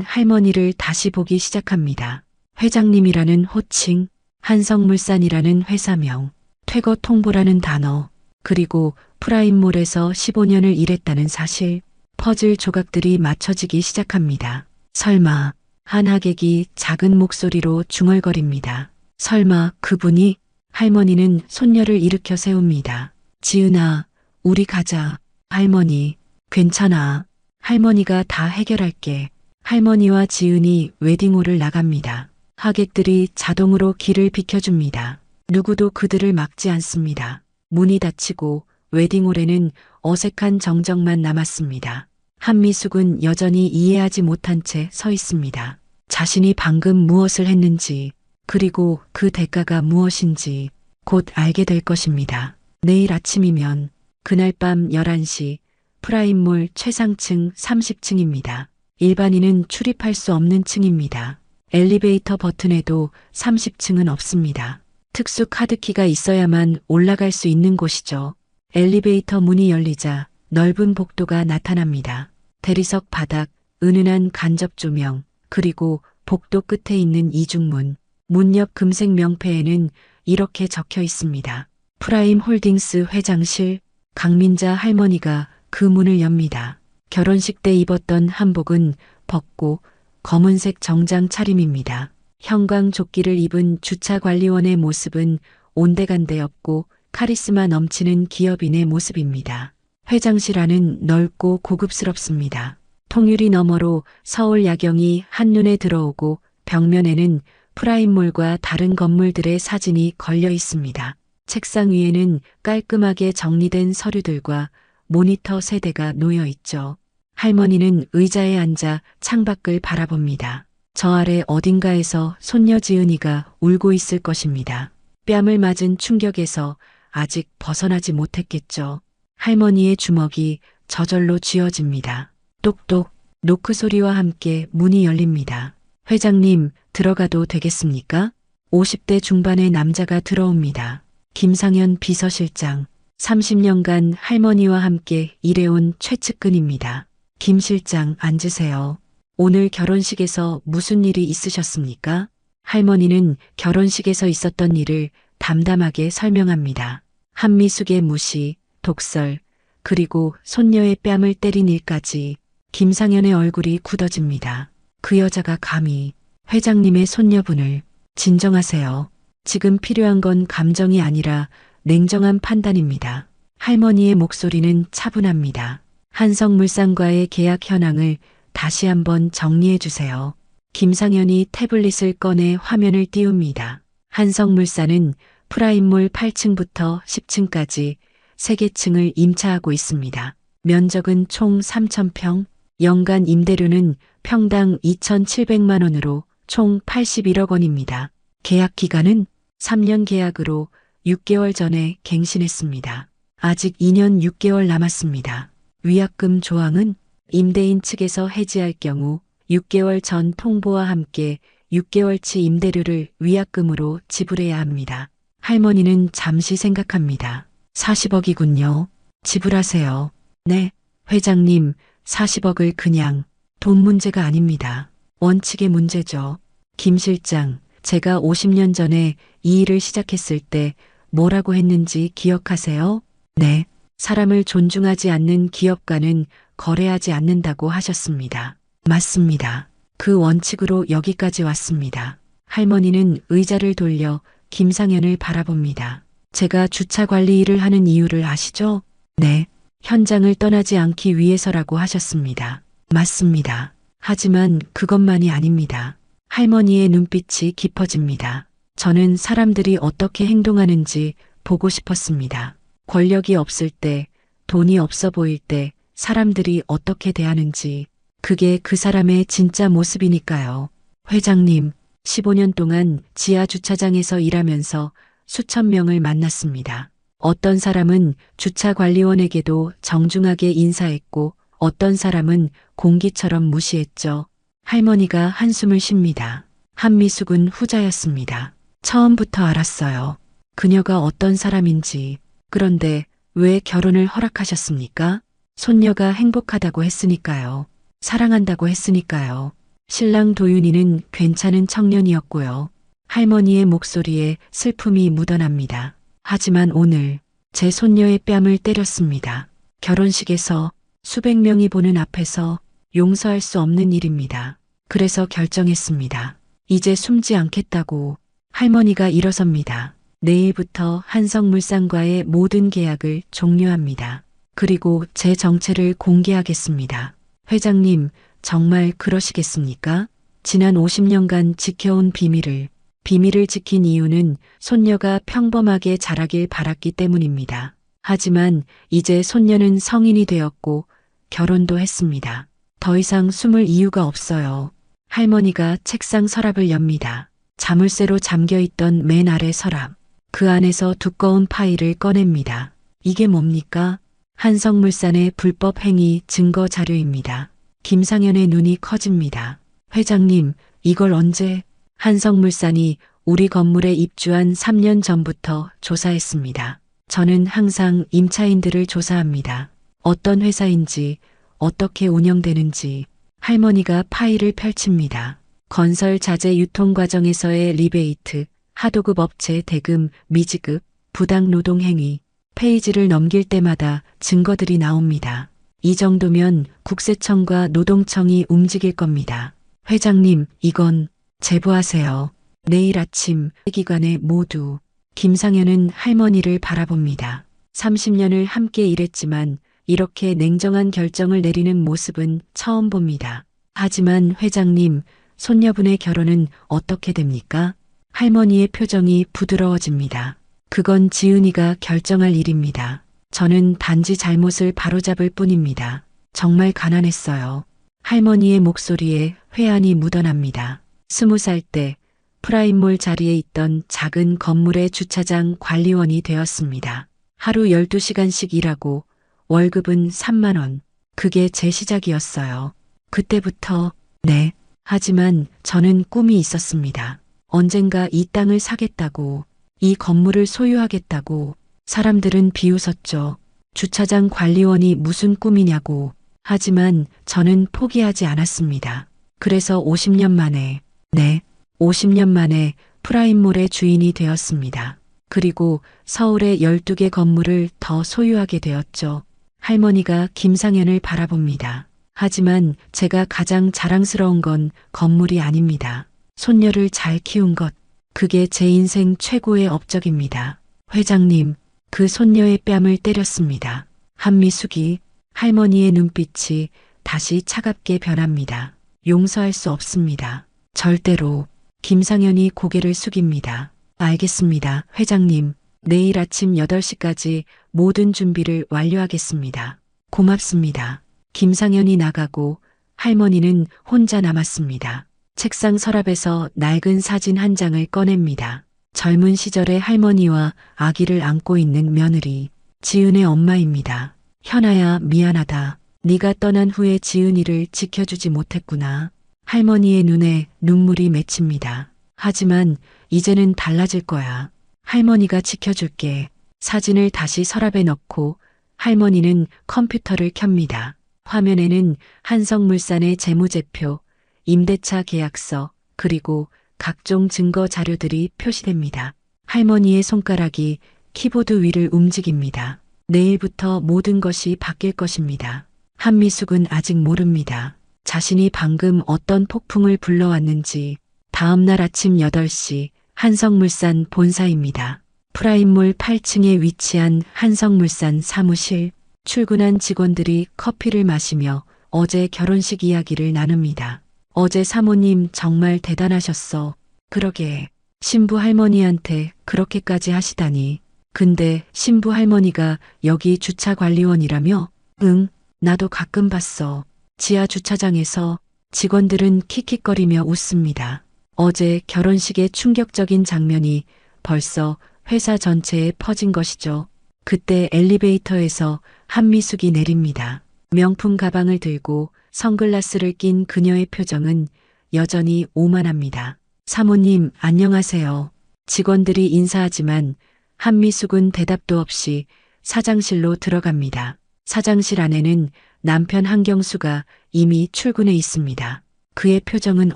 할머니를 다시 보기 시작합니다. 회장님이라는 호칭, 한성물산이라는 회사명, 퇴거 통보라는 단어, 그리고 프라임몰에서 15년을 일했다는 사실, 퍼즐 조각들이 맞춰지기 시작합니다. 설마, 한 하객이 작은 목소리로 중얼거립니다. 설마 그분이? 할머니는 손녀를 일으켜 세웁니다. 지은아, 우리 가자. 할머니, 괜찮아. 할머니가 다 해결할게. 할머니와 지은이 웨딩홀을 나갑니다. 하객들이 자동으로 길을 비켜줍니다. 누구도 그들을 막지 않습니다. 문이 닫히고 웨딩홀에는 어색한 정적만 남았습니다. 한미숙은 여전히 이해하지 못한 채 서 있습니다. 자신이 방금 무엇을 했는지, 그리고 그 대가가 무엇인지 곧 알게 될 것입니다. 내일 아침이면 그날 밤 11시 프라임몰 최상층 30층입니다. 일반인은 출입할 수 없는 층입니다. 엘리베이터 버튼에도 30층은 없습니다. 특수 카드키가 있어야만 올라갈 수 있는 곳이죠. 엘리베이터 문이 열리자 넓은 복도가 나타납니다. 대리석 바닥, 은은한 간접 조명, 그리고 복도 끝에 있는 이중문. 문 옆 금색 명패에는 이렇게 적혀 있습니다. 프라임 홀딩스 회장실. 강민자 할머니가 그 문을 엽니다. 결혼식 때 입었던 한복은 벗고 검은색 정장 차림입니다. 형광조끼를 입은 주차관리원의 모습은 온데간데 없고 카리스마 넘치는 기업인의 모습입니다. 회장실 안은 넓고 고급스럽습니다. 통유리 너머로 서울 야경이 한눈에 들어오고 벽면에는 프라임몰과 다른 건물들의 사진이 걸려 있습니다. 책상 위에는 깔끔하게 정리된 서류들과 모니터 세대가 놓여 있죠. 할머니는 의자에 앉아 창밖을 바라봅니다. 저 아래 어딘가에서 손녀 지은이가 울고 있을 것입니다. 뺨을 맞은 충격에서 아직 벗어나지 못했겠죠. 할머니의 주먹이 저절로 쥐어집니다. 똑똑 노크 소리와 함께 문이 열립니다. 회장님, 들어가도 되겠습니까? 50대 중반의 남자가 들어옵니다. 김상현 비서실장, 30년간 할머니와 함께 일해온 최측근입니다. 김 실장, 앉으세요. 오늘 결혼식에서 무슨 일이 있으셨습니까? 할머니는 결혼식에서 있었던 일을 담담하게 설명합니다. 한미숙의 무시, 독설, 그리고 손녀의 뺨을 때린 일까지. 김상현의 얼굴이 굳어집니다. 그 여자가 감히 회장님의 손녀분을. 진정하세요. 지금 필요한 건 감정이 아니라 냉정한 판단입니다. 할머니의 목소리는 차분합니다. 한성물산과의 계약 현황을 다시 한번 정리해 주세요. 김상현이 태블릿을 꺼내 화면을 띄웁니다. 한성물산은 프라임몰 8층부터 10층까지 3개 층을 임차하고 있습니다. 면적은 총 3,000평, 연간 임대료는 평당 2,700만 원으로 총 81억 원입니다. 계약 기간은 3년 계약으로 6개월 전에 갱신했습니다. 아직 2년 6개월 남았습니다. 위약금 조항은 임대인 측에서 해지할 경우 6개월 전 통보와 함께 6개월치 임대료를 위약금으로 지불해야 합니다. 할머니는 잠시 생각합니다. 40억이군요. 지불하세요. 네, 회장님, 40억을 그냥. 돈 문제가 아닙니다. 원칙의 문제죠. 김 실장, 제가 50년 전에 이 일을 시작했을 때 뭐라고 했는지 기억하세요? 네, 사람을 존중하지 않는 기업가는 거래하지 않는다고 하셨습니다. 맞습니다. 그 원칙으로 여기까지 왔습니다. 할머니는 의자를 돌려 김상현을 바라봅니다. 제가 주차 관리 일을 하는 이유를 아시죠? 네, 현장을 떠나지 않기 위해서라고 하셨습니다. 맞습니다. 하지만 그것만이 아닙니다. 할머니의 눈빛이 깊어집니다. 저는 사람들이 어떻게 행동하는지 보고 싶었습니다. 권력이 없을 때, 돈이 없어 보일 때 사람들이 어떻게 대하는지. 그게 그 사람의 진짜 모습이니까요. 회장님, 15년 동안 지하 주차장에서 일하면서 수천 명을 만났습니다. 어떤 사람은 주차관리원에게도 정중하게 인사했고 어떤 사람은 공기처럼 무시했죠. 할머니가 한숨을 쉽니다. 한미숙은 후자였습니다. 처음부터 알았어요. 그녀가 어떤 사람인지. 그런데 왜 결혼을 허락하셨습니까? 손녀가 행복하다고 했으니까요. 사랑한다고 했으니까요. 신랑 도윤이는 괜찮은 청년이었고요. 할머니의 목소리에 슬픔이 묻어납니다. 하지만 오늘 제 손녀의 뺨을 때렸습니다. 결혼식에서 수백 명이 보는 앞에서 용서할 수 없는 일입니다. 그래서 결정했습니다. 이제 숨지 않겠다고. 할머니가 일어섭니다. 내일부터 한성물산과의 모든 계약을 종료합니다. 그리고 제 정체를 공개하겠습니다. 회장님, 정말 그러시겠습니까? 지난 50년간 지켜온 비밀을 지킨 이유는 손녀가 평범하게 자라길 바랐기 때문입니다. 하지만 이제 손녀는 성인이 되었고 결혼도 했습니다. 더 이상 숨을 이유가 없어요. 할머니가 책상 서랍을 엽니다. 자물쇠로 잠겨있던 맨 아래 서랍. 그 안에서 두꺼운 파일을 꺼냅니다. 이게 뭡니까? 한성물산의 불법 행위 증거 자료입니다. 김상현의 눈이 커집니다. 회장님, 이걸 언제? 한성물산이 우리 건물에 입주한 3년 전부터 조사했습니다. 저는 항상 임차인들을 조사합니다. 어떤 회사인지, 어떻게 운영되는지. 할머니가 파일을 펼칩니다. 건설 자재 유통 과정에서의 리베이트, 하도급 업체 대금, 미지급, 부당 노동 행위. 페이지를 넘길 때마다 증거들이 나옵니다. 이 정도면 국세청과 노동청이 움직일 겁니다. 회장님, 이건 제보하세요. 내일 아침 기관에 모두. 김상현은 할머니를 바라봅니다. 30년을 함께 일했지만 이렇게 냉정한 결정을 내리는 모습은 처음 봅니다. 하지만 회장님, 손녀분의 결혼은 어떻게 됩니까? 할머니의 표정이 부드러워집니다. 그건 지은이가 결정할 일입니다. 저는 단지 잘못을 바로잡을 뿐입니다. 정말 가난했어요. 할머니의 목소리에 회한이 묻어납니다. 20살 때 프라임몰 자리에 있던 작은 건물의 주차장 관리원이 되었습니다. 하루 12시간씩 일하고 월급은 3만 원. 그게 제 시작이었어요. 그때부터, 네. 하지만 저는 꿈이 있었습니다. 언젠가 이 땅을 사겠다고, 이 건물을 소유하겠다고. 사람들은 비웃었죠. 주차장 관리원이 무슨 꿈이냐고. 하지만 저는 포기하지 않았습니다. 그래서 50년 만에, 네, 50년 만에 프라임몰의 주인이 되었습니다. 그리고 서울에 12개 건물을 더 소유하게 되었죠. 할머니가 김상현을 바라봅니다. 하지만 제가 가장 자랑스러운 건 건물이 아닙니다. 손녀를 잘 키운 것, 그게 제 인생 최고의 업적입니다. 회장님, 그 손녀의 뺨을 때렸습니다. 한미숙이, 할머니의 눈빛이 다시 차갑게 변합니다. 용서할 수 없습니다. 절대로. 김상현이 고개를 숙입니다. 알겠습니다, 회장님. 내일 아침 8시까지 모든 준비를 완료하겠습니다. 고맙습니다. 김상현이 나가고 할머니는 혼자 남았습니다. 책상 서랍에서 낡은 사진 한 장을 꺼냅니다. 젊은 시절의 할머니와 아기를 안고 있는 며느리, 지은의 엄마입니다. 현아야, 미안하다. 네가 떠난 후에 지은이를 지켜주지 못했구나. 할머니의 눈에 눈물이 맺힙니다. 하지만 이제는 달라질 거야. 할머니가 지켜줄게. 사진을 다시 서랍에 넣고 할머니는 컴퓨터를 켭니다. 화면에는 한성물산의 재무제표, 임대차 계약서, 그리고 각종 증거 자료들이 표시됩니다. 할머니의 손가락이 키보드 위를 움직입니다. 내일부터 모든 것이 바뀔 것입니다. 한미숙은 아직 모릅니다. 자신이 방금 어떤 폭풍을 불러왔는지. 다음 날 아침 8시 한성물산 본사입니다. 프라임몰 8층에 위치한 한성물산 사무실. 출근한 직원들이 커피를 마시며 어제 결혼식 이야기를 나눕니다. 어제 사모님 정말 대단하셨어. 그러게. 신부 할머니한테 그렇게까지 하시다니. 근데 신부 할머니가 여기 주차관리원이라며? 응, 나도 가끔 봤어. 지하 주차장에서. 직원들은 킥킥거리며 웃습니다. 어제 결혼식의 충격적인 장면이 벌써 회사 전체에 퍼진 것이죠. 그때 엘리베이터에서 한미숙이 내립니다. 명품 가방을 들고 선글라스를 낀 그녀의 표정은 여전히 오만합니다. 사모님, 안녕하세요. 직원들이 인사하지만 한미숙은 대답도 없이 사장실로 들어갑니다. 사장실 안에는 남편 한경수가 이미 출근해 있습니다. 그의 표정은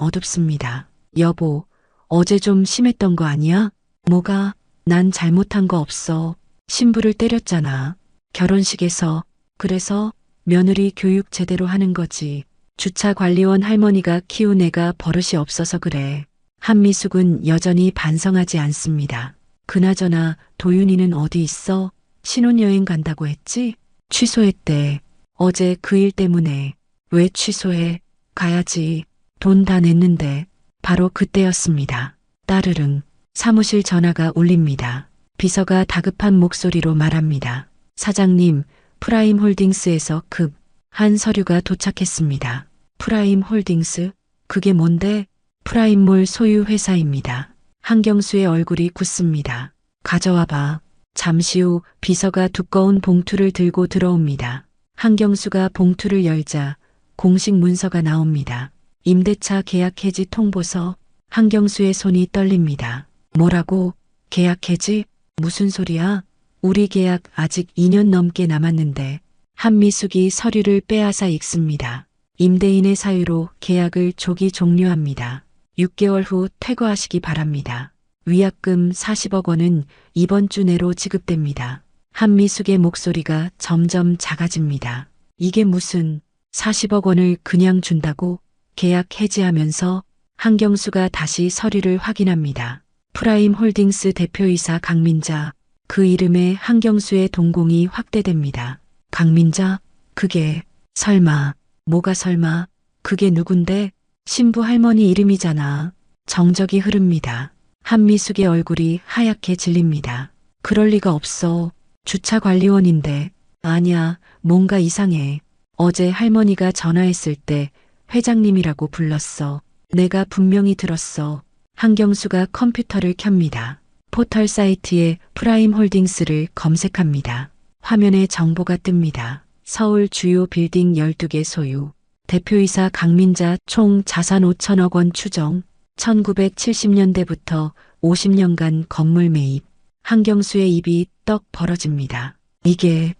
어둡습니다. 여보, 어제 좀 심했던 거 아니야? 뭐가? 난 잘못한 거 없어. 신부를 때렸잖아. 결혼식에서. 그래서 며느리 교육 제대로 하는 거지. 주차관리원 할머니가 키운 애가 버릇이 없어서 그래. 한미숙은 여전히 반성하지 않습니다. 그나저나 도윤이는 어디 있어? 신혼여행 간다고 했지? 취소했대. 어제 그 일 때문에. 왜 취소해? 가야지. 돈 다 냈는데. 바로 그때였습니다. 따르릉. 사무실 전화가 울립니다. 비서가 다급한 목소리로 말합니다. 사장님, 프라임홀딩스에서 급한 서류가 도착했습니다. 프라임홀딩스? 그게 뭔데? 프라임몰 소유 회사입니다. 한경수의 얼굴이 굳습니다. 가져와봐. 잠시 후 비서가 두꺼운 봉투를 들고 들어옵니다. 한경수가 봉투를 열자 공식 문서가 나옵니다. 임대차 계약 해지 통보서. 한경수의 손이 떨립니다. 뭐라고? 계약 해지? 무슨 소리야? 우리 계약 아직 2년 넘게 남았는데. 한미숙이 서류를 빼앗아 읽습니다. 임대인의 사유로 계약을 조기 종료합니다. 6개월 후 퇴거하시기 바랍니다. 위약금 40억 원은 이번 주 내로 지급됩니다. 한미숙의 목소리가 점점 작아집니다. 이게 무슨 40억 원을 그냥 준다고? 계약 해지하면서? 한경수가 다시 서류를 확인합니다. 프라임 홀딩스 대표이사 강민자. 그 이름에 한경수의 동공이 확대됩니다. 강민자? 그게 설마, 뭐가 설마, 그게 누군데? 신부 할머니 이름이잖아. 정적이 흐릅니다. 한미숙의 얼굴이 하얗게 질립니다. 그럴 리가 없어. 주차관리원인데. 아니야, 뭔가 이상해. 어제 할머니가 전화했을 때 회장님이라고 불렀어. 내가 분명히 들었어. 한경수가 컴퓨터를 켭니다. 포털 사이트에 프라임 홀딩스를 검색합니다. 화면에 정보가 뜹니다. 서울 주요 빌딩 12개 소유. 대표이사 강민자 총 자산 5천억 원 추정. 1970년대부터 50년간 건물 매입. 한경수의 입이 떡 벌어집니다. 이게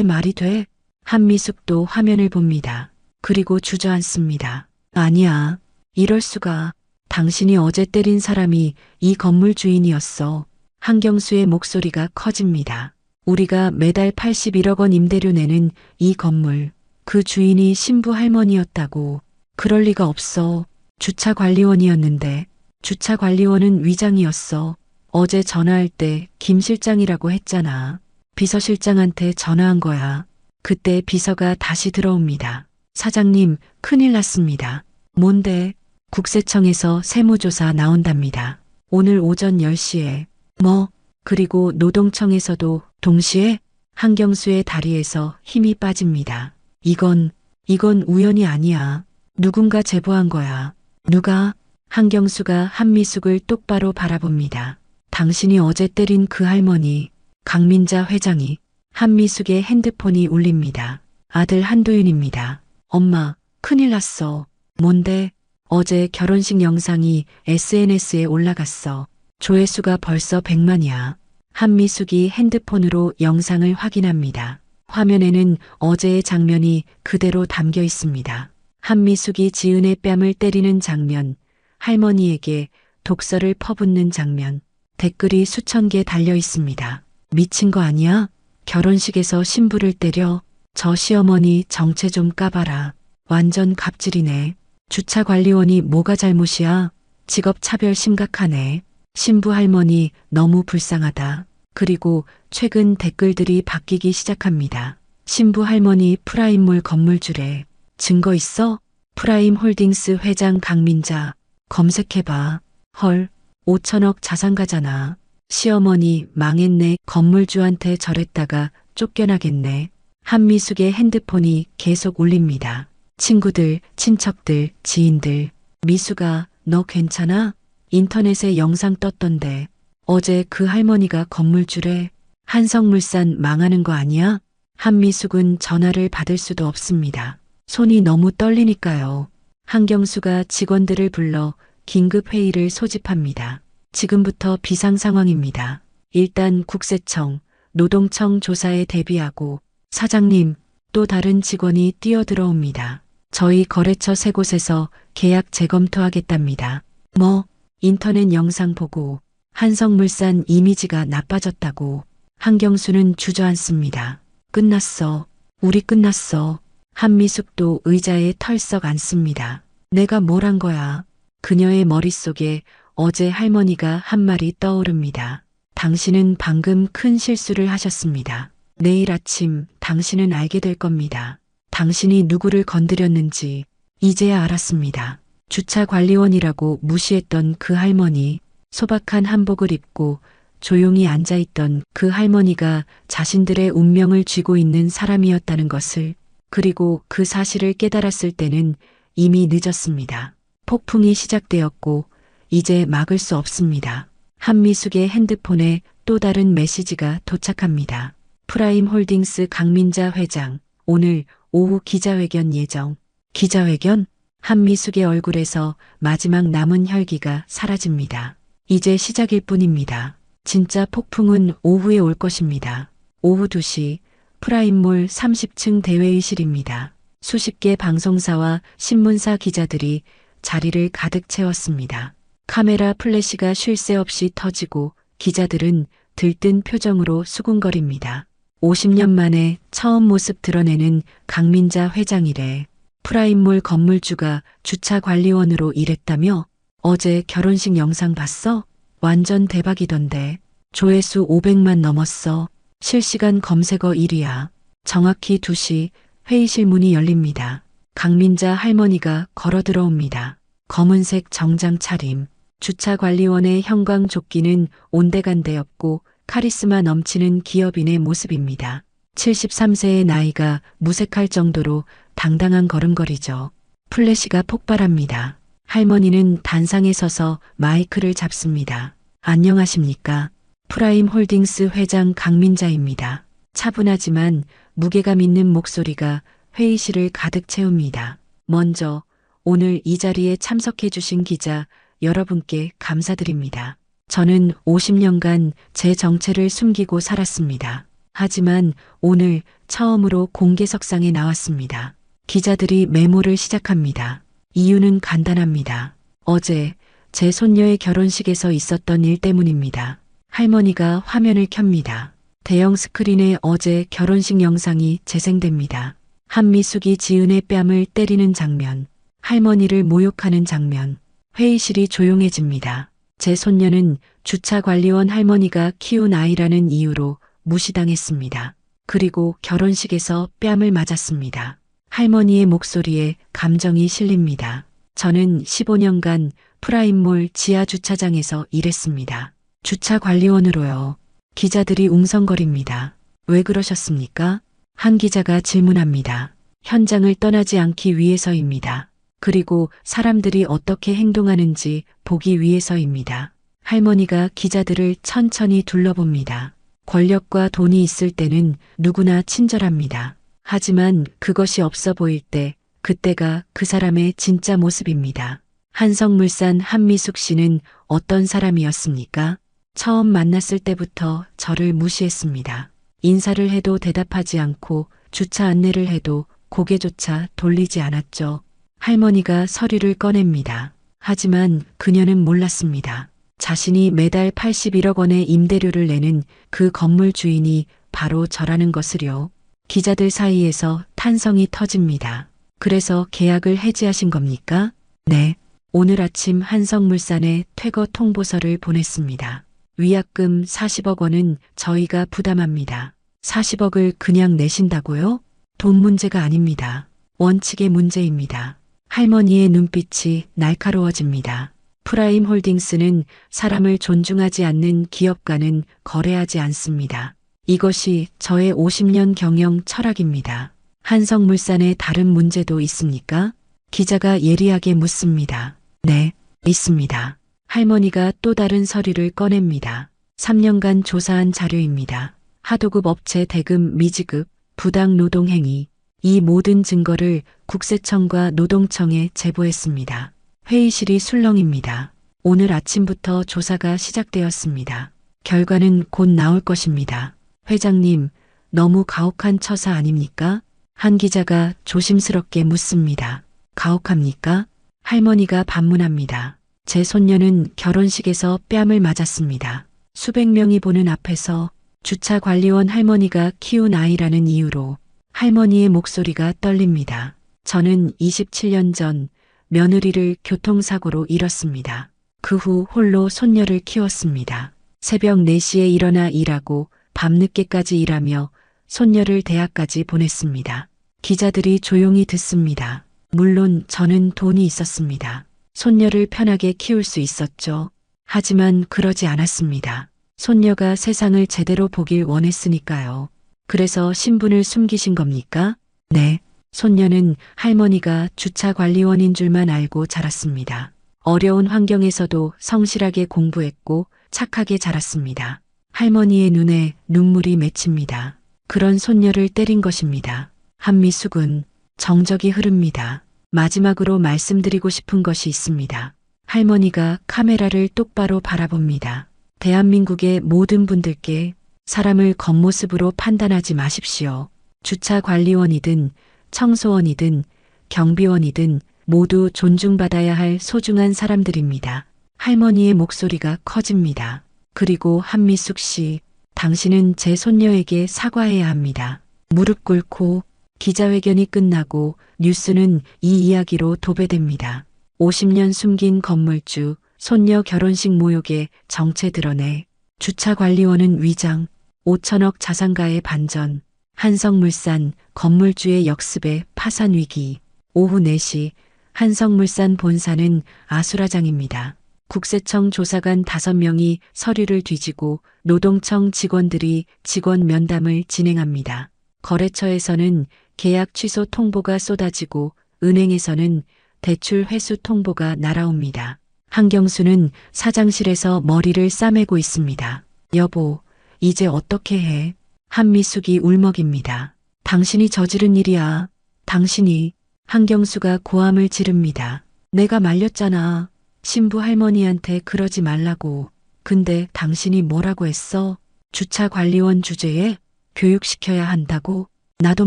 말이 돼? 한미숙도 화면을 봅니다. 그리고 주저앉습니다. 아니야. 이럴 수가. 당신이 어제 때린 사람이 이 건물 주인이었어. 한경수의 목소리가 커집니다. 우리가 매달 81억 원 임대료 내는 이 건물. 그 주인이 신부 할머니였다고. 그럴 리가 없어. 주차관리원이었는데. 주차관리원은 위장이었어. 어제 전화할 때 김 실장이라고 했잖아. 비서실장한테 전화한 거야. 그때 비서가 다시 들어옵니다. 사장님, 큰일 났습니다. 뭔데? 국세청에서 세무조사 나온답니다. 오늘 오전 10시에. 뭐? 그리고 노동청에서도 동시에? 한경수의 다리에서 힘이 빠집니다. 이건 우연이 아니야. 누군가 제보한 거야. 누가? 한경수가 한미숙을 똑바로 바라봅니다. 당신이 어제 때린 그 할머니, 강민자 회장이. 한미숙의 핸드폰이 울립니다. 아들 한도윤입니다. 엄마, 큰일 났어. 뭔데? 어제 결혼식 영상이 SNS에 올라갔어. 조회수가 벌써 100만이야. 한미숙이 핸드폰으로 영상을 확인합니다. 화면에는 어제의 장면이 그대로 담겨 있습니다. 한미숙이 지은의 뺨을 때리는 장면, 할머니에게 독서를 퍼붓는 장면, 댓글이 수천 개 달려 있습니다. 미친 거 아니야? 결혼식에서 신부를 때려? 저 시어머니 정체 좀 까봐라. 완전 갑질이네. 주차관리원이 뭐가 잘못이야? 직업차별 심각하네. 신부 할머니 너무 불쌍하다. 그리고 최근 댓글들이 바뀌기 시작합니다. 신부 할머니 프라임몰 건물주래. 증거 있어? 프라임 홀딩스 회장 강민자. 검색해봐. 헐, 5천억 자산가잖아. 시어머니 망했네. 건물주한테 절했다가 쫓겨나겠네. 한미숙의 핸드폰이 계속 울립니다. 친구들, 친척들, 지인들. 미숙아, 너 괜찮아? 인터넷에 영상 떴던데. 어제 그 할머니가 건물주래. 한성물산 망하는 거 아니야? 한미숙은 전화를 받을 수도 없습니다. 손이 너무 떨리니까요. 한경수가 직원들을 불러 긴급회의를 소집합니다. 지금부터 비상 상황입니다. 일단 국세청, 노동청 조사에 대비하고. 사장님, 또 다른 직원이 뛰어들어옵니다. 저희 거래처 세 곳에서 계약 재검토하겠답니다. 뭐? 인터넷 영상 보고 한성물산 이미지가 나빠졌다고. 한경수는 주저앉습니다. 끝났어. 우리 끝났어. 한미숙도 의자에 털썩 앉습니다. 내가 뭘 한 거야? 그녀의 머릿속에 어제 할머니가 한 말이 떠오릅니다. 당신은 방금 큰 실수를 하셨습니다. 내일 아침 당신은 알게 될 겁니다. 당신이 누구를 건드렸는지 이제야 알았습니다. 주차관리원이라고 무시했던 그 할머니, 소박한 한복을 입고 조용히 앉아있던 그 할머니가 자신들의 운명을 쥐고 있는 사람이었다는 것을, 그리고 그 사실을 깨달았을 때는 이미 늦었습니다. 폭풍이 시작되었고 이제 막을 수 없습니다. 한미숙의 핸드폰에 또 다른 메시지가 도착합니다. 프라임 홀딩스 강민자 회장, 오늘 오후 기자회견 예정. 기자회견? 한미숙의 얼굴에서 마지막 남은 혈기가 사라집니다. 이제 시작일 뿐입니다. 진짜 폭풍은 오후에 올 것입니다. 오후 2시 프라임몰 30층 대회의실입니다. 수십 개 방송사와 신문사 기자들이 자리를 가득 채웠습니다. 카메라 플래시가 쉴 새 없이 터지고 기자들은 들뜬 표정으로 수군거립니다. 50년 만에 처음 모습 드러내는 강민자 회장이래. 프라임몰 건물주가 주차관리원으로 일했다며? 어제 결혼식 영상 봤어? 완전 대박이던데. 조회수 500만 넘었어. 실시간 검색어 1위야. 정확히 2시 회의실 문이 열립니다. 강민자 할머니가 걸어 들어옵니다. 검은색 정장 차림. 주차관리원의 형광조끼는 온데간데 없고 카리스마 넘치는 기업인의 모습입니다. 73세의 나이가 무색할 정도로 당당한 걸음걸이죠. 플래시가 폭발합니다. 할머니는 단상에 서서 마이크를 잡습니다. 안녕하십니까? 프라임 홀딩스 회장 강민자입니다. 차분하지만 무게감 있는 목소리가 회의실을 가득 채웁니다. 먼저 오늘 이 자리에 참석해 주신 기자 여러분께 감사드립니다. 저는 50년간 제 정체를 숨기고 살았습니다. 하지만 오늘 처음으로 공개석상에 나왔습니다. 기자들이 메모를 시작합니다. 이유는 간단합니다. 어제 제 손녀의 결혼식에서 있었던 일 때문입니다. 할머니가 화면을 켭니다. 대형 스크린에 어제 결혼식 영상이 재생됩니다. 한미숙이 지은의 뺨을 때리는 장면, 할머니를 모욕하는 장면, 회의실이 조용해집니다. 제 손녀는 주차관리원 할머니가 키운 아이라는 이유로 무시당했습니다. 그리고 결혼식에서 뺨을 맞았습니다. 할머니의 목소리에 감정이 실립니다. 저는 15년간 프라임몰 지하 주차장에서 일했습니다. 주차관리원으로요. 기자들이 웅성거립니다. 왜 그러셨습니까? 한 기자가 질문합니다. 현장을 떠나지 않기 위해서입니다. 그리고 사람들이 어떻게 행동하는지 보기 위해서입니다. 할머니가 기자들을 천천히 둘러봅니다. 권력과 돈이 있을 때는 누구나 친절합니다. 하지만 그것이 없어 보일 때, 그때가 그 사람의 진짜 모습입니다. 한성물산 한미숙 씨는 어떤 사람이었습니까? 처음 만났을 때부터 저를 무시했습니다. 인사를 해도 대답하지 않고 주차 안내를 해도 고개조차 돌리지 않았죠. 할머니가 서류를 꺼냅니다. 하지만 그녀는 몰랐습니다. 자신이 매달 81억 원의 임대료를 내는 그 건물 주인이 바로 저라는 것을요. 기자들 사이에서 탄성이 터집니다. 그래서 계약을 해지하신 겁니까? 네. 오늘 아침 한성물산에 퇴거 통보서를 보냈습니다. 위약금 40억 원은 저희가 부담합니다. 40억을 그냥 내신다고요? 돈 문제가 아닙니다. 원칙의 문제입니다. 할머니의 눈빛이 날카로워집니다. 프라임 홀딩스는 사람을 존중하지 않는 기업가는 거래하지 않습니다. 이것이 저의 50년 경영 철학입니다. 한성물산에 다른 문제도 있습니까? 기자가 예리하게 묻습니다. 네, 있습니다. 할머니가 또 다른 서류를 꺼냅니다. 3년간 조사한 자료입니다. 하도급 업체 대금 미지급, 부당 노동행위, 이 모든 증거를 국세청과 노동청에 제보했습니다. 회의실이 술렁입니다. 오늘 아침부터 조사가 시작되었습니다. 결과는 곧 나올 것입니다. 회장님, 너무 가혹한 처사 아닙니까? 한 기자가 조심스럽게 묻습니다. 가혹합니까? 할머니가 반문합니다. 제 손녀는 결혼식에서 뺨을 맞았습니다. 수백 명이 보는 앞에서 주차관리원 할머니가 키운 아이라는 이유로 할머니의 목소리가 떨립니다. 저는 27년 전 며느리를 교통사고로 잃었습니다. 그 후 홀로 손녀를 키웠습니다. 새벽 4시에 일어나 일하고 밤늦게까지 일하며 손녀를 대학까지 보냈습니다. 기자들이 조용히 듣습니다. 물론 저는 돈이 있었습니다. 손녀를 편하게 키울 수 있었죠. 하지만 그러지 않았습니다. 손녀가 세상을 제대로 보길 원했으니까요. 그래서 신분을 숨기신 겁니까? 네. 손녀는 할머니가 주차관리원인 줄만 알고 자랐습니다. 어려운 환경에서도 성실하게 공부했고 착하게 자랐습니다. 할머니의 눈에 눈물이 맺힙니다. 그런 손녀를 때린 것입니다. 한미숙은 정적이 흐릅니다. 마지막으로 말씀드리고 싶은 것이 있습니다. 할머니가 카메라를 똑바로 바라봅니다. 대한민국의 모든 분들께 사람을 겉모습으로 판단하지 마십시오. 주차관리원이든 청소원이든 경비원이든 모두 존중받아야 할 소중한 사람들입니다. 할머니의 목소리가 커집니다. 그리고 한미숙 씨, 당신은 제 손녀에게 사과해야 합니다. 무릎 꿇고 기자회견이 끝나고 뉴스는 이 이야기로 도배됩니다. 50년 숨긴 건물주, 손녀 결혼식 모욕에 정체 드러내. 주차관리원은 위장, 5천억 자산가의 반전. 한성물산 건물주의 역습에 파산 위기. 오후 4시 한성물산 본사는 아수라장입니다. 국세청 조사관 5명이 서류를 뒤지고 노동청 직원들이 직원 면담을 진행합니다. 거래처에서는 계약 취소 통보가 쏟아지고 은행에서는 대출 회수 통보가 날아옵니다. 한경수는 사장실에서 머리를 싸매고 있습니다. 여보, 이제 어떻게 해? 한미숙이 울먹입니다. 당신이 저지른 일이야. 당신이. 한경수가 고함을 지릅니다. 내가 말렸잖아. 신부 할머니한테 그러지 말라고. 근데 당신이 뭐라고 했어? 주차관리원 주제에 교육시켜야 한다고? 나도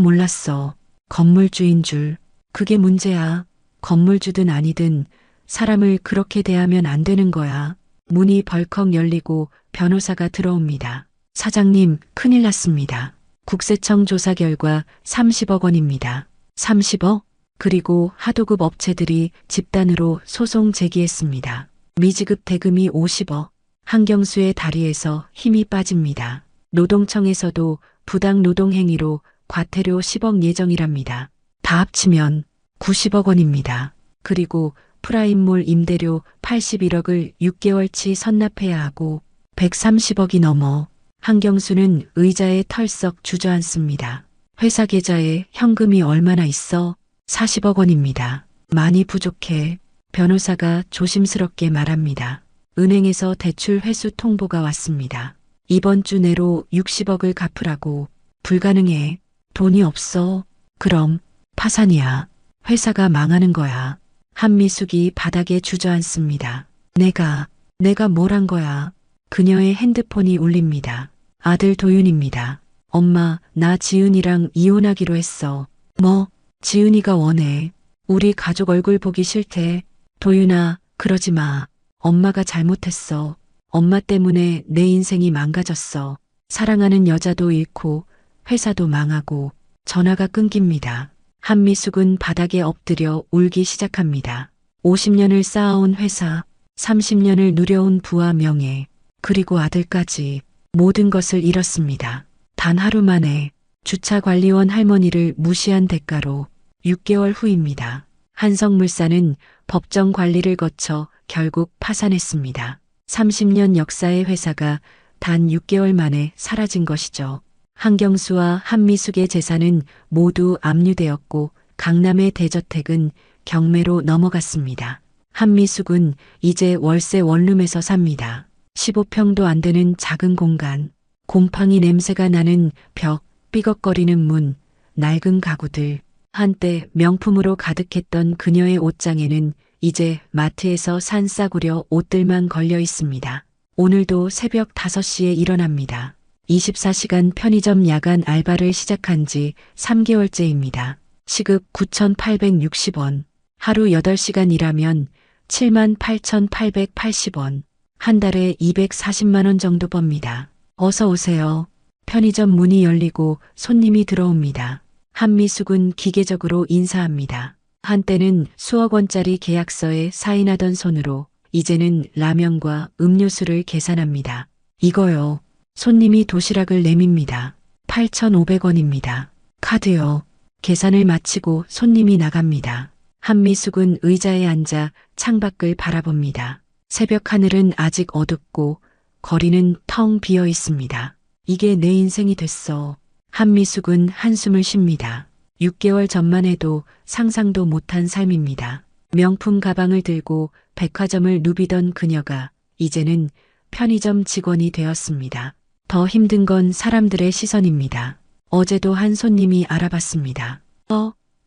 몰랐어. 건물주인 줄. 그게 문제야. 건물주든 아니든 사람을 그렇게 대하면 안 되는 거야. 문이 벌컥 열리고 변호사가 들어옵니다. 사장님, 큰일 났습니다. 국세청 조사 결과 30억 원입니다. 30억? 그리고 하도급 업체들이 집단으로 소송 제기했습니다. 미지급 대금이 50억. 한경수의 다리에서 힘이 빠집니다. 노동청에서도 부당 노동 행위로 과태료 10억 예정이랍니다. 다 합치면 90억 원입니다. 그리고 프라임몰 임대료 81억을 6개월치 선납해야 하고 130억이 넘어. 한경수는 의자에 털썩 주저앉습니다. 회사 계좌에 현금이 얼마나 있어? 40억 원입니다. 많이 부족해. 변호사가 조심스럽게 말합니다. 은행에서 대출 회수 통보가 왔습니다. 이번 주 내로 60억을 갚으라고. 불가능해. 돈이 없어. 그럼 파산이야. 회사가 망하는 거야. 한미숙이 바닥에 주저앉습니다. 내가 뭘 한 거야. 그녀의 핸드폰이 울립니다. 아들 도윤입니다. 엄마, 나 지은이랑 이혼하기로 했어. 뭐? 지은이가 원해. 우리 가족 얼굴 보기 싫대. 도윤아, 그러지 마. 엄마가 잘못했어. 엄마 때문에 내 인생이 망가졌어. 사랑하는 여자도 잃고 회사도 망하고. 전화가 끊깁니다. 한미숙은 바닥에 엎드려 울기 시작합니다. 50년을 쌓아온 회사, 30년을 누려온 부와 명예, 그리고 아들까지 모든 것을 잃었습니다. 단 하루 만에 주차관리원 할머니를 무시한 대가로. 6개월 후입니다. 한성물산은 법정 관리를 거쳐 결국 파산했습니다. 30년 역사의 회사가 단 6개월 만에 사라진 것이죠. 한경수와 한미숙의 재산은 모두 압류되었고 강남의 대저택은 경매로 넘어갔습니다. 한미숙은 이제 월세 원룸에서 삽니다. 15평도 안 되는 작은 공간, 곰팡이 냄새가 나는 벽, 삐걱거리는 문, 낡은 가구들. 한때 명품으로 가득했던 그녀의 옷장에는 이제 마트에서 산 싸구려 옷들만 걸려 있습니다. 오늘도 새벽 5시에 일어납니다. 24시간 편의점 야간 알바를 시작한 지 3개월째입니다. 시급 9,860원. 하루 8시간 일하면 78,880원. 한 달에 240만 원 정도 법니다. 어서 오세요. 편의점 문이 열리고 손님이 들어옵니다. 한미숙은 기계적으로 인사합니다. 한때는 수억 원짜리 계약서에 사인하던 손으로 이제는 라면과 음료수를 계산합니다. 이거요. 손님이 도시락을 내밉니다. 8,500원입니다. 카드요. 계산을 마치고 손님이 나갑니다. 한미숙은 의자에 앉아 창밖을 바라봅니다. 새벽 하늘은 아직 어둡고 거리는 텅 비어 있습니다. 이게 내 인생이 됐어. 한미숙은 한숨을 쉽니다. 6개월 전만 해도 상상도 못한 삶입니다. 명품 가방을 들고 백화점을 누비던 그녀가 이제는 편의점 직원이 되었습니다. 더 힘든 건 사람들의 시선입니다. 어제도 한 손님이 알아봤습니다.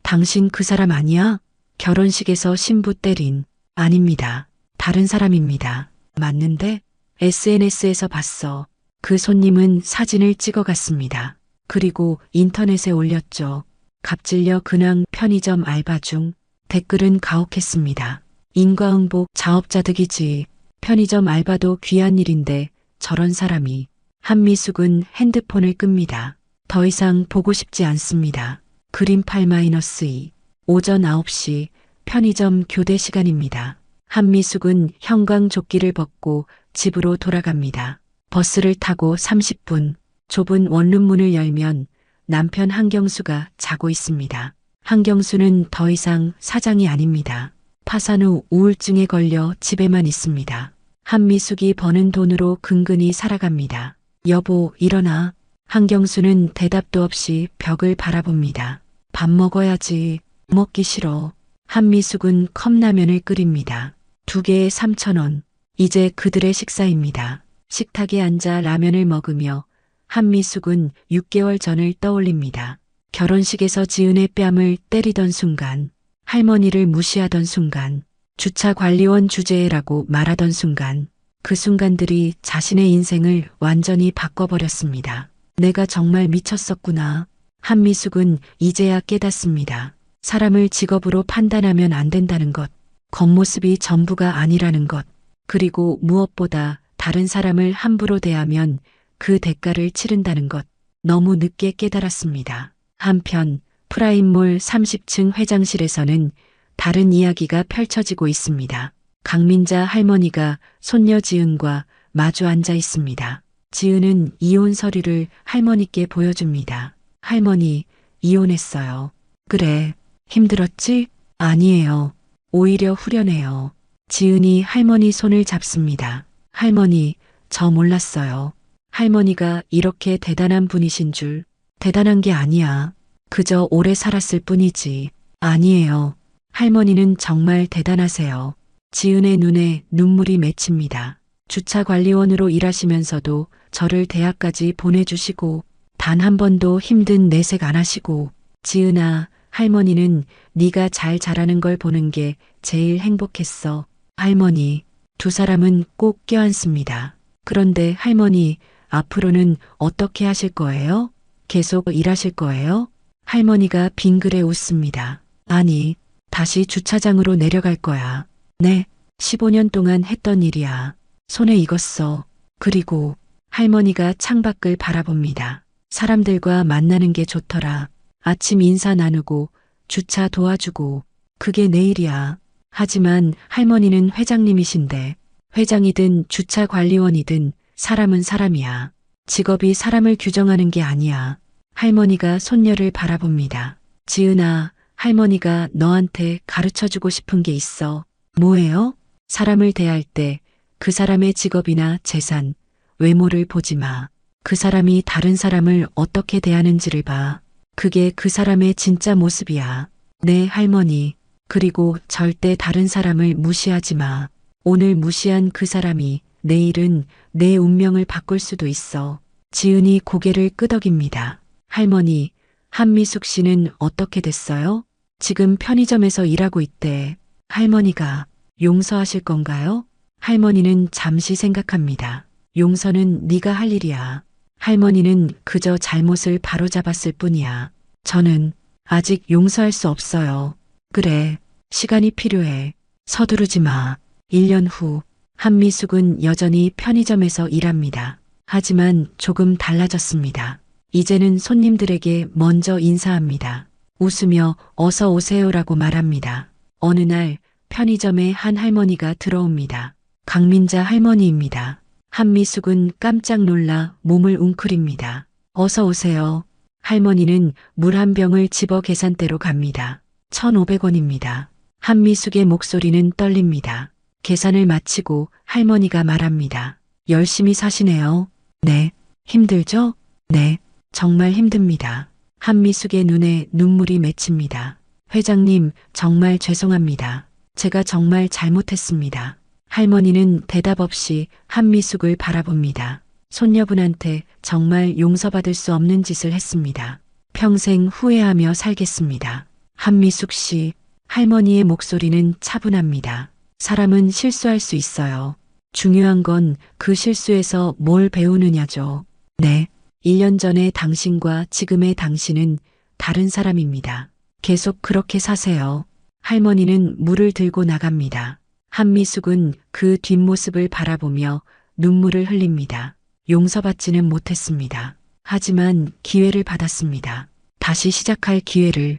당신 그 사람 아니야? 결혼식에서 신부 때린. 아닙니다. 다른 사람입니다. 맞는데? SNS에서 봤어. 그 손님은 사진을 찍어갔습니다. 그리고 인터넷에 올렸죠. 갑질려 근황 편의점 알바 중. 댓글은 가혹했습니다. 인과응보 자업자득이지. 편의점 알바도 귀한 일인데 저런 사람이. 한미숙은 핸드폰을 끕니다. 더 이상 보고 싶지 않습니다. 그림 8-2. 오전 9시 편의점 교대 시간입니다. 한미숙은 형광조끼를 벗고 집으로 돌아갑니다. 버스를 타고 30분. 좁은 원룸문을 열면 남편 한경수가 자고 있습니다. 한경수는 더 이상 사장이 아닙니다. 파산 후 우울증에 걸려 집에만 있습니다. 한미숙이 버는 돈으로 근근히 살아갑니다. 여보, 일어나. 한경수는 대답도 없이 벽을 바라봅니다. 밥 먹어야지. 먹기 싫어. 한미숙은 컵라면을 끓입니다. 2개에 3,000원. 이제 그들의 식사입니다. 식탁에 앉아 라면을 먹으며 한미숙은 6개월 전을 떠올립니다. 결혼식에서 지은의 뺨을 때리던 순간, 할머니를 무시하던 순간, 주차 관리원 주제라고 말하던 순간, 그 순간들이 자신의 인생을 완전히 바꿔버렸습니다. 내가 정말 미쳤었구나. 한미숙은 이제야 깨닫습니다. 사람을 직업으로 판단하면 안 된다는 것, 겉모습이 전부가 아니라는 것, 그리고 무엇보다 다른 사람을 함부로 대하면 그 대가를 치른다는 것, 너무 늦게 깨달았습니다. 한편 프라임몰 30층 회장실에서는 다른 이야기가 펼쳐지고 있습니다. 강민자 할머니가 손녀 지은과 마주 앉아 있습니다. 지은은 이혼 서류를 할머니께 보여줍니다. 할머니, 이혼했어요. 그래, 힘들었지? 아니에요. 오히려 후련해요. 지은이 할머니 손을 잡습니다. 할머니, 저 몰랐어요. 할머니가 이렇게 대단한 분이신 줄. 대단한 게 아니야. 그저 오래 살았을 뿐이지. 아니에요. 할머니는 정말 대단하세요. 지은의 눈에 눈물이 맺힙니다. 주차관리원으로 일하시면서도 저를 대학까지 보내주시고 단 한 번도 힘든 내색 안 하시고. 지은아, 할머니는 네가 잘 자라는 걸 보는 게 제일 행복했어. 할머니. 두 사람은 꼭 껴안습니다. 그런데 할머니, 앞으로는 어떻게 하실 거예요? 계속 일하실 거예요? 할머니가 빙그레 웃습니다. 아니, 다시 주차장으로 내려갈 거야. 네, 15년 동안 했던 일이야. 손에 익었어. 그리고 할머니가 창밖을 바라봅니다. 사람들과 만나는 게 좋더라. 아침 인사 나누고 주차 도와주고 그게 내 일이야. 하지만 할머니는 회장님이신데 회장이든 주차 관리원이든 사람은 사람이야. 직업이 사람을 규정하는 게 아니야. 할머니가 손녀를 바라봅니다. 지은아, 할머니가 너한테 가르쳐주고 싶은 게 있어. 뭐예요? 사람을 대할 때 그 사람의 직업이나 재산, 외모를 보지 마. 그 사람이 다른 사람을 어떻게 대하는지를 봐. 그게 그 사람의 진짜 모습이야. 네, 할머니. 그리고 절대 다른 사람을 무시하지 마. 오늘 무시한 그 사람이 내일은 내 운명을 바꿀 수도 있어. 지은이 고개를 끄덕입니다. 할머니, 한미숙 씨는 어떻게 됐어요? 지금 편의점에서 일하고 있대. 할머니가 용서하실 건가요? 할머니는 잠시 생각합니다. 용서는 네가 할 일이야. 할머니는 그저 잘못을 바로잡았을 뿐이야. 저는 아직 용서할 수 없어요. 그래, 시간이 필요해. 서두르지 마. 1년 후, 한미숙은 여전히 편의점에서 일합니다. 하지만 조금 달라졌습니다. 이제는 손님들에게 먼저 인사합니다. 웃으며 어서 오세요라고 말합니다. 어느 날 편의점에 한 할머니가 들어옵니다. 강민자 할머니입니다. 한미숙은 깜짝 놀라 몸을 웅크립니다. 어서 오세요. 할머니는 물 한 병을 집어 계산대로 갑니다. 1,500원입니다. 한미숙의 목소리는 떨립니다. 계산을 마치고 할머니가 말합니다. 열심히 사시네요. 네. 힘들죠? 네. 정말 힘듭니다. 한미숙의 눈에 눈물이 맺힙니다. 회장님, 정말 죄송합니다. 제가 정말 잘못했습니다. 할머니는 대답 없이 한미숙을 바라봅니다. 손녀분한테 정말 용서받을 수 없는 짓을 했습니다. 평생 후회하며 살겠습니다. 한미숙 씨, 할머니의 목소리는 차분합니다. 사람은 실수할 수 있어요. 중요한 건 그 실수에서 뭘 배우느냐죠. 네. 1년 전의 당신과 지금의 당신은 다른 사람입니다. 계속 그렇게 사세요. 할머니는 물을 들고 나갑니다. 한미숙은 그 뒷모습을 바라보며 눈물을 흘립니다. 용서받지는 못했습니다. 하지만 기회를 받았습니다. 다시 시작할 기회를.